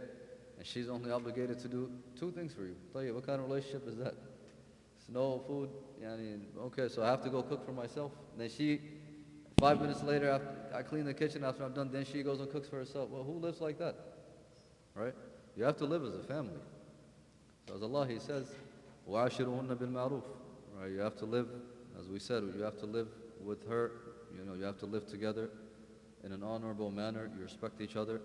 And she's only obligated to do two things for you. Tell you, what kind of relationship is that? It's no food. Yani, okay, so I have to go cook for myself. Then she, 5 minutes later, after I clean the kitchen after I'm done, then she goes and cooks for herself. Well, who lives like that? Right? You have to live as a family. So as Allah, He says, وَعَاشِرُهُنَّ بِالْمَعْرُوفِ. Right? You have to live, as we said, you have to live with her. You know, you have to live together in an honorable manner. You respect each other.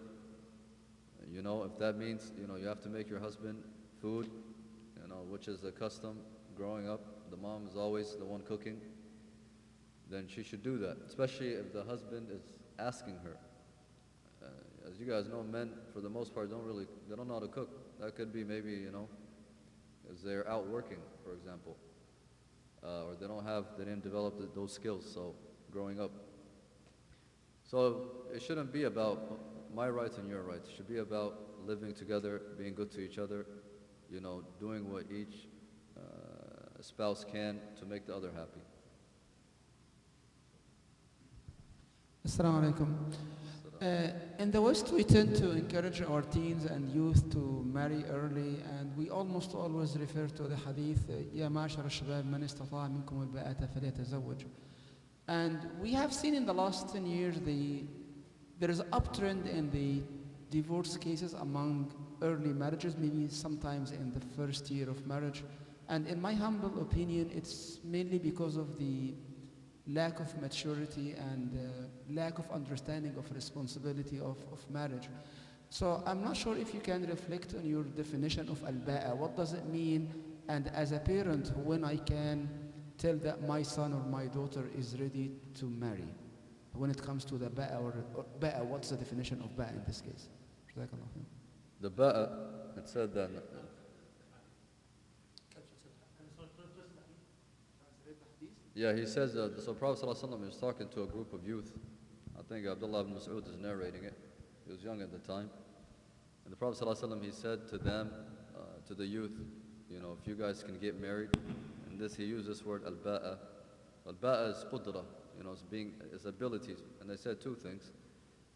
You know, if that means, you know, you have to make your husband food, you know, which is a custom growing up. The mom is always the one cooking. Then she should do that, especially if the husband is asking her. As you guys know, men, for the most part, they don't know how to cook. That could be maybe, you know, because they're out working, for example. Or they didn't develop those skills, so growing up. So it shouldn't be about my rights and your rights. It should be about living together, being good to each other, you know, doing what each spouse can to make the other happy. Assalamu alaikum. In the West, we tend to encourage our teens and youth to marry early, and we almost always refer to the hadith, يا معشر الشباب من استطاع منكم الباءة فليتزوج. And we have seen in the last 10 years there is an uptrend in the divorce cases among early marriages, maybe sometimes in the first year of marriage. And in my humble opinion, it's mainly because of the lack of maturity and lack of understanding of responsibility of marriage. So I'm not sure if you can reflect on your definition of al-ba'a. What does it mean? And as a parent, when I can tell that my son or my daughter is ready to marry? When it comes to the ba'a or ba'a, what's the definition of ba'a in this case? The ba'a, it said that. Yeah, he says, so Prophet ﷺ is talking to a group of youth. I think Abdullah ibn Mas'ud is narrating it. He was young at the time. And the Prophet ﷺ, he said to them, to the youth, you know, if you guys can get married, and this, he used this word, al-ba'a. Al-ba'a is qudra, you know, it's abilities. And they said two things.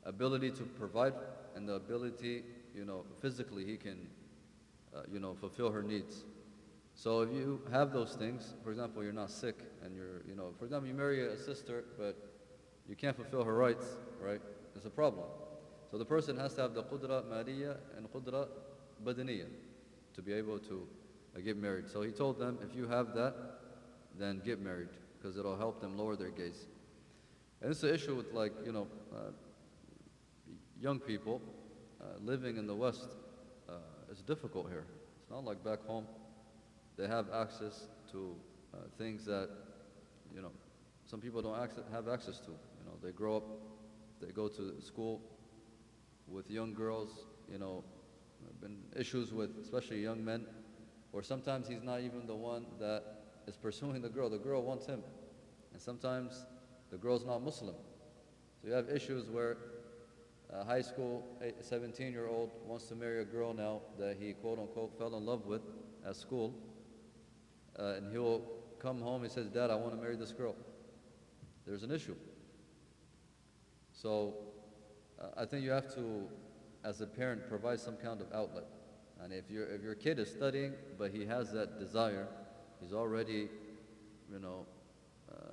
Ability to provide, and the ability, you know, physically he can, you know, fulfill her needs. So if you have those things, for example, you're not sick, and you're, you know, for example, you marry a sister, but you can't fulfill her rights, right? It's a problem. So the person has to have the qudra mariya and qudra badaniya to be able to get married. So he told them, if you have that, then get married, because it'll help them lower their gaze. And it's an issue with young people living in the West. It's difficult here. It's not like back home. They have access to things that, some people don't have access to. They grow up, they go to school with young girls, been issues with especially young men, or sometimes he's not even the one that is pursuing the girl wants him. And sometimes the girl's not Muslim. So you have issues where a high school 17-year-old wants to marry a girl now that he quote unquote fell in love with at school, and he'll come home, he says, Dad, I want to marry this girl. There's an issue. So I think you have to, as a parent, provide some kind of outlet. And if your kid is studying, but he has that desire, he's already,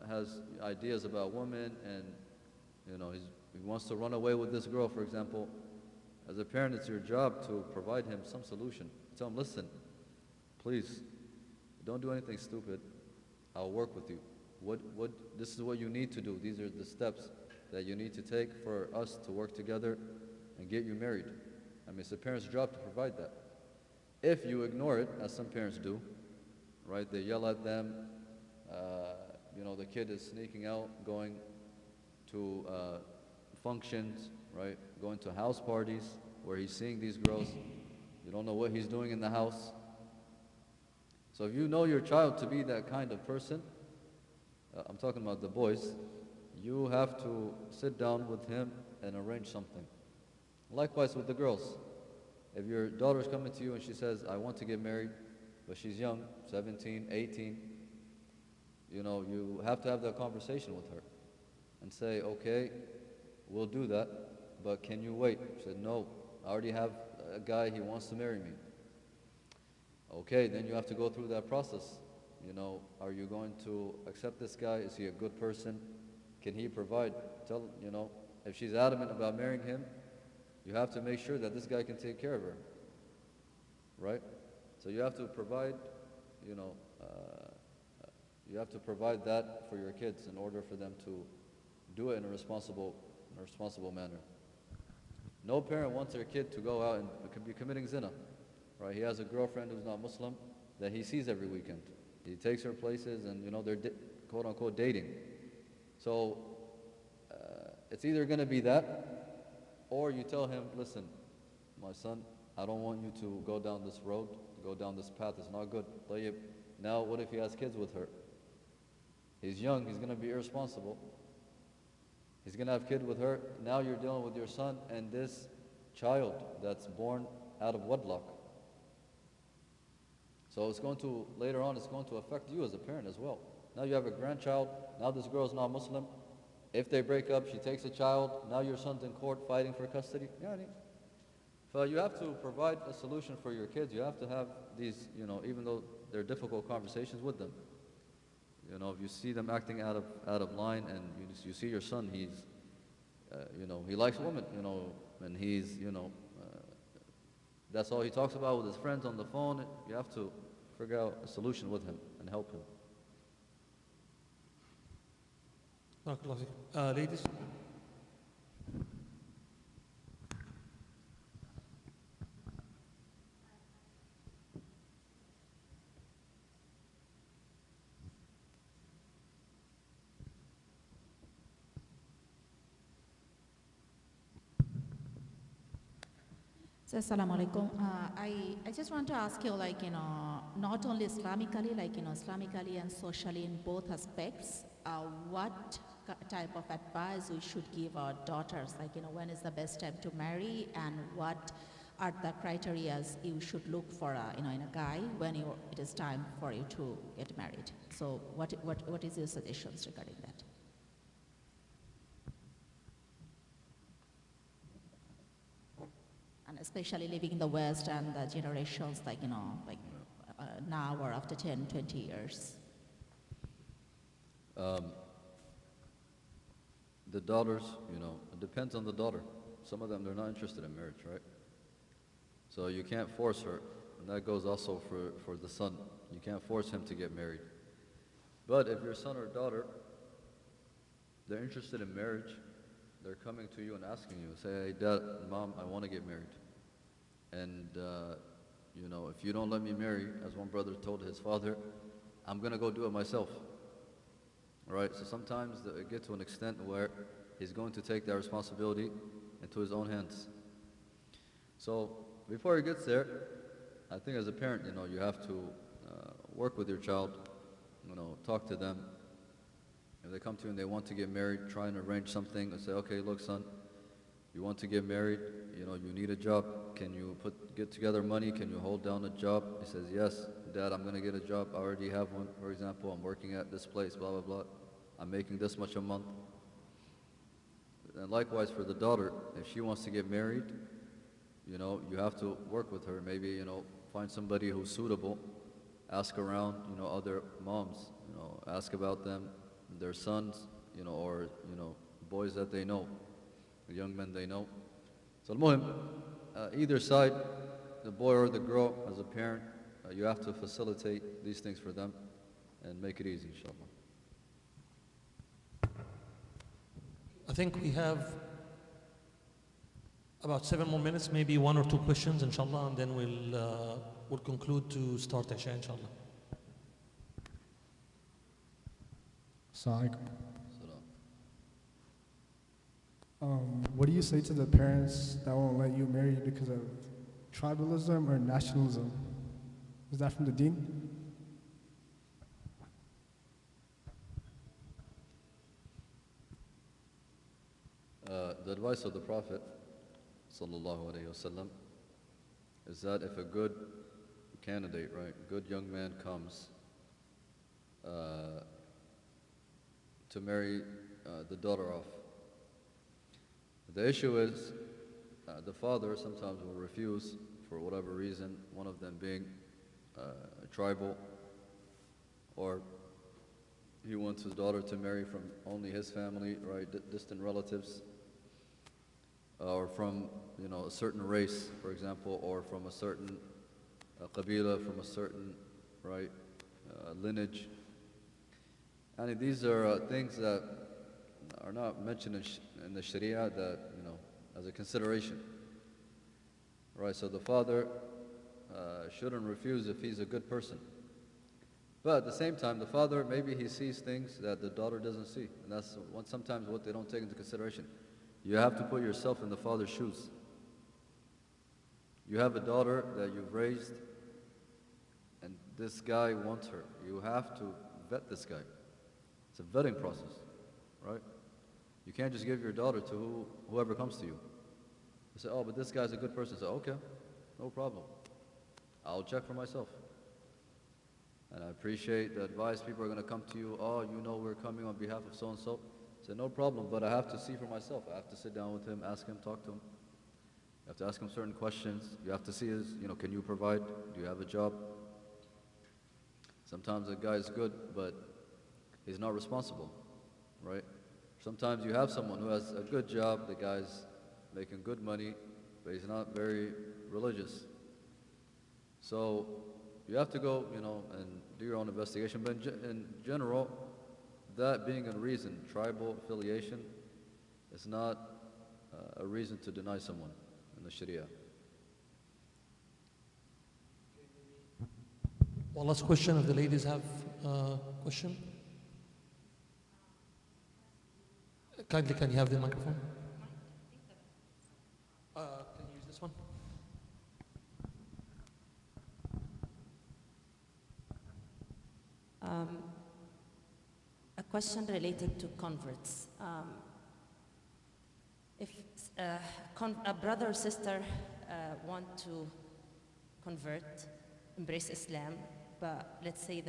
has ideas about women, and he wants to run away with this girl, for example. As a parent, it's your job to provide him some solution. Tell him, listen, please, don't do anything stupid. I'll work with you. This is what you need to do. These are the steps that you need to take for us to work together and get you married. I mean, it's a parent's job to provide that. If you ignore it, as some parents do, right? They yell at them. The kid is sneaking out, going to functions, right? Going to house parties where he's seeing these girls. You don't know what he's doing in the house. So if you know your child to be that kind of person, I'm talking about the boys, you have to sit down with him and arrange something. Likewise with the girls. If your daughter's coming to you and she says, I want to get married, but she's young, 17, 18, you have to have that conversation with her and say, okay, we'll do that, but can you wait? She said, no, I already have a guy, he wants to marry me. Okay, then you have to go through that process. Are you going to accept this guy? Is he a good person? Can he provide? If she's adamant about marrying him, you have to make sure that this guy can take care of her, right? So you have to provide, you have to provide that for your kids in order for them to do it in a responsible manner. No parent wants their kid to go out and be committing zina, right? He has a girlfriend who's not Muslim that he sees every weekend. He takes her places, and they're quote unquote dating. So it's either going to be that, or you tell him, listen, my son, I don't want you to go down this road, go down this path. It's not good. Now, what if he has kids with her? He's young. He's going to be irresponsible. He's going to have kids with her. Now you're dealing with your son and this child that's born out of wedlock. So later on, it's going to affect you as a parent as well. Now you have a grandchild. Now this girl's not Muslim. If they break up, she takes a child. Now your son's in court fighting for custody. So you have to provide a solution for your kids. You have to have these, even though they're difficult conversations with them. If you see them acting out of line, and you see your son, he's, he likes women, and he's, that's all he talks about with his friends on the phone. You have to figure out a solution with him and help him. Ladies. So, Assalamu alaikum. I just want to ask you, not only Islamically, Islamically and socially in both aspects, what type of advice we should give our daughters, when is the best time to marry, and what are the criteria you should look for, in a guy when it is time for you to get married. So, what is your suggestions regarding that? And especially living in the West and the generations now or after 10, 20 years. The daughters, it depends on the daughter. Some of them, they're not interested in marriage, right? So you can't force her. and that goes also for the son. You can't force him to get married. But if your son or daughter, they're interested in marriage, they're coming to you and asking you, say, hey, Dad, Mom, I want to get married. And, if you don't let me marry, as one brother told his father, I'm going to go do it myself. All right? So sometimes it gets to an extent where he's going to take that responsibility into his own hands. So before he gets there, I think as a parent, you have to work with your child, talk to them. If they come to you and they want to get married, try and arrange something and say, okay, look, son, you want to get married, you need a job. Can you get together money? Can you hold down a job? He says, yes, Dad, I'm going to get a job. I already have one. For example, I'm working at this place, blah, blah, blah. I'm making this much a month. And likewise for the daughter, if she wants to get married, you have to work with her. Maybe, find somebody who's suitable. Ask around, other moms, ask about them, their sons, or, boys that they know, the young men they know. So al-muhim, either side, the boy or the girl, as a parent, you have to facilitate these things for them and make it easy, inshallah. I think we have about 7 more minutes, maybe 1 or 2 questions, inshallah, and then we'll conclude to start Isha, inshallah. Assalamu alaikum. Salam. What do you say to the parents that won't let you marry because of tribalism or nationalism? Is that from the deen? The advice of the Prophet sallallahu alaihi wasallam is that if a good candidate, right, good young man comes to marry the daughter off, the issue is the father sometimes will refuse for whatever reason, one of them being tribal, or he wants his daughter to marry from only his family, right, distant relatives, or from a certain race, for example, or from a certain qabila, from a certain lineage. And these are things that are not mentioned in the Sharia that as a consideration, right? So the father shouldn't refuse if he's a good person. But at the same time, the father, maybe he sees things that the daughter doesn't see, and that's sometimes what they don't take into consideration. You have to put yourself in the father's shoes. You have a daughter that you've raised, and this guy wants her. You have to vet this guy. It's a vetting process, right? You can't just give your daughter to whoever comes to you. You say, oh, but this guy's a good person. Say, okay, no problem. I'll check for myself. And I appreciate the advice. People are going to come to you, oh, we're coming on behalf of so-and-so. Say, no problem, but I have to see for myself. I have to sit down with him, ask him, talk to him. You have to ask him certain questions. You have to see can you provide? Do you have a job? Sometimes a guy is good, but he's not responsible, right? Sometimes you have someone who has a good job, the guy's making good money, but he's not very religious. So you have to go, and do your own investigation. But in general, that being a reason, tribal affiliation, is not a reason to deny someone in the Sharia. One last question, if the ladies have a question. Kindly, can you have the microphone? Can you use this one? A question related to converts. If a brother or sister want to convert, embrace Islam, but let's say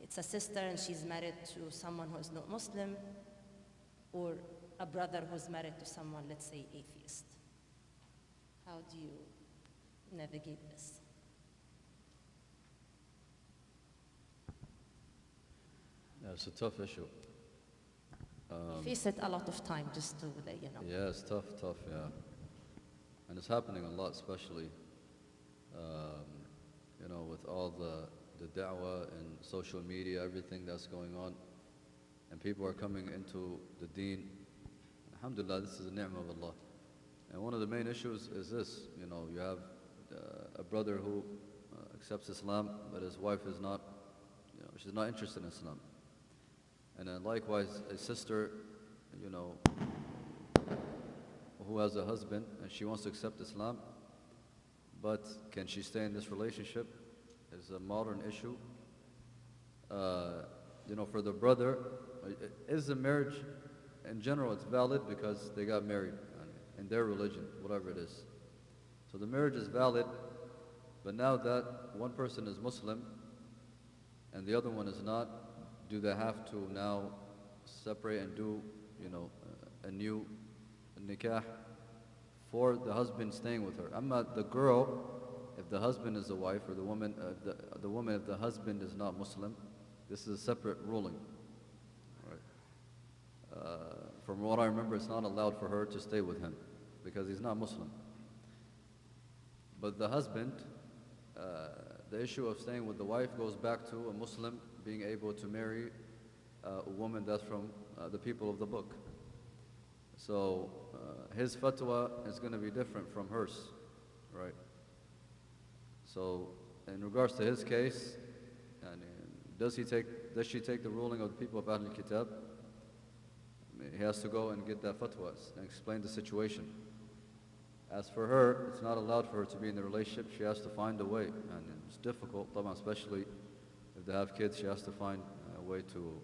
it's a sister and she's married to someone who is not Muslim, or a brother who's married to someone, let's say, atheist. How do you navigate this? Yeah, it's a tough issue. We face it a lot of time, just to let you know. Yeah, it's tough, yeah. And it's happening a lot, especially Um, with all the da'wah and social media, everything that's going on, and people are coming into the deen. Alhamdulillah, this is a ni'mah of Allah. And one of the main issues is this, you have a brother who accepts Islam, but his wife is not, she's not interested in Islam. And then likewise, a sister, who has a husband and she wants to accept Islam, but can she stay in this relationship is a modern issue. For the brother, is the marriage in general, it's valid because they got married in their religion, whatever it is. So the marriage is valid, but now that one person is Muslim and the other one is not, do they have to now separate and do, a new nikah for the husband staying with her? Amma the girl, if the husband is the wife, or the woman, the woman if the husband is not Muslim, this is a separate ruling. Right? From what I remember, it's not allowed for her to stay with him because he's not Muslim. But the husband, the issue of staying with the wife goes back to a Muslim being able to marry a woman that's from the people of the book. So his fatwa is going to be different from hers, right? So in regards to his case, does she take the ruling of the people of Ahlul Kitab? He has to go and get that fatwa and explain the situation. As for her, it's not allowed for her to be in the relationship. She has to find a way, and it's difficult, especially if they have kids. She has to find a way to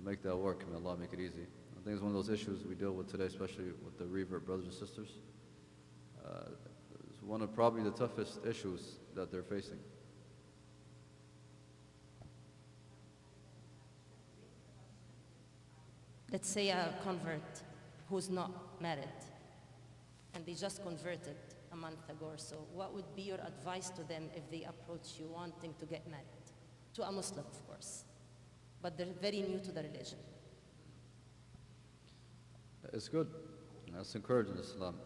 make that work. May Allah make it easy. I think it's one of those issues we deal with today, especially with the revert brothers and sisters. It's one of probably the toughest issues that they're facing. Let's say a convert who's not married and they just converted a month ago or so. What would be your advice to them if they approach you wanting to get married? To a Muslim, of course, but they're very new to the religion. It's good. That's encouraged in Islam.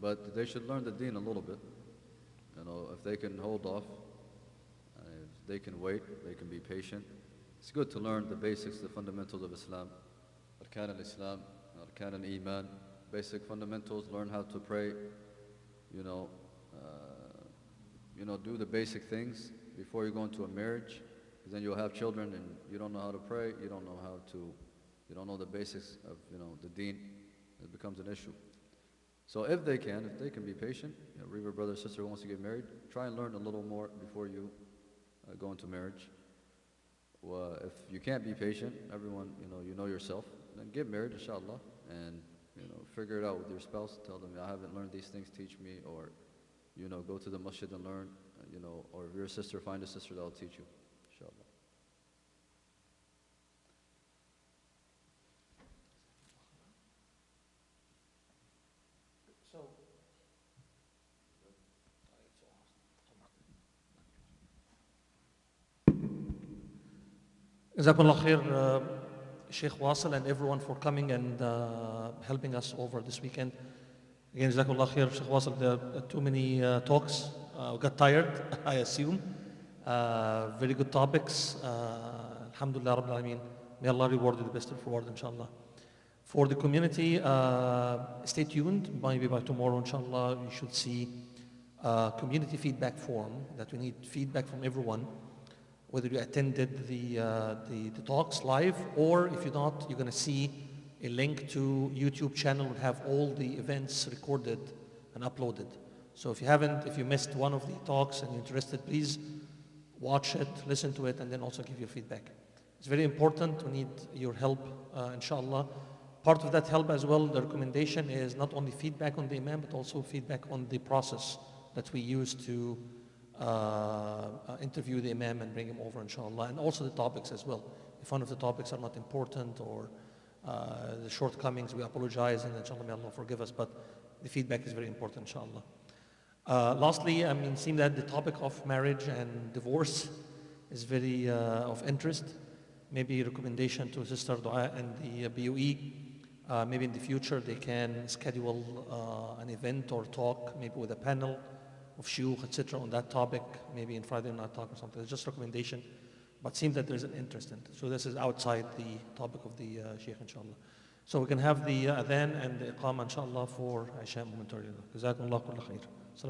But they should learn the deen a little bit. If they can hold off, if they can wait, they can be patient. It's good to learn the basics, the fundamentals of Islam. Arkan al-Islam, Arkan al-Iman, basic fundamentals, learn how to pray, do the basic things before you go into a marriage. Because then you'll have children and you don't know how to pray, you don't know the basics of, the deen. It becomes an issue. So if they can be patient, Reaver brother or sister who wants to get married, try and learn a little more before you go into marriage. Well, if you can't be patient, everyone, you know yourself, then get married, inshallah, and, figure it out with your spouse. Tell them, I haven't learned these things, teach me, or, go to the masjid and learn, or if you're a sister, find a sister that will teach you, inshallah. Jazakallah khair, Sheikh Wasil, and everyone for coming and helping us over this weekend. Again, Jazakallah khair, Sheikh Wasil, too many talks. We got tired, I assume. Very good topics. Alhamdulillah Rabbil Alameen. May Allah reward you the best of reward, inshallah. For the community, stay tuned. Maybe by tomorrow, inshallah, you should see a community feedback form that we need feedback from everyone. Whether you attended the talks live, or if you're not, you're going to see a link to YouTube channel that have all the events recorded and uploaded. So if you missed one of the talks and you're interested, please watch it, listen to it, and then also give your feedback. It's very important. We need your help, inshallah. Part of that help as well, the recommendation is not only feedback on the imam, but also feedback on the process that we use to interview the imam and bring him over, inshallah, and also the topics as well. If one of the topics are not important or the shortcomings, we apologize, and inshallah, may Allah forgive us, but the feedback is very important, inshallah. Lastly, it seems that the topic of marriage and divorce is very of interest. Maybe a recommendation to Sister Dua and the BOE maybe in the future they can schedule an event or talk, maybe with a panel of shuyukh, etc., on that topic, maybe in Friday Night Talk or something. It's just a recommendation, but seems that there's an interest in it. So this is outside the topic of the Sheikh, inshallah. So we can have the adhan and the iqama, inshallah, for Isha momentarily. Jazakumullah kulla khair.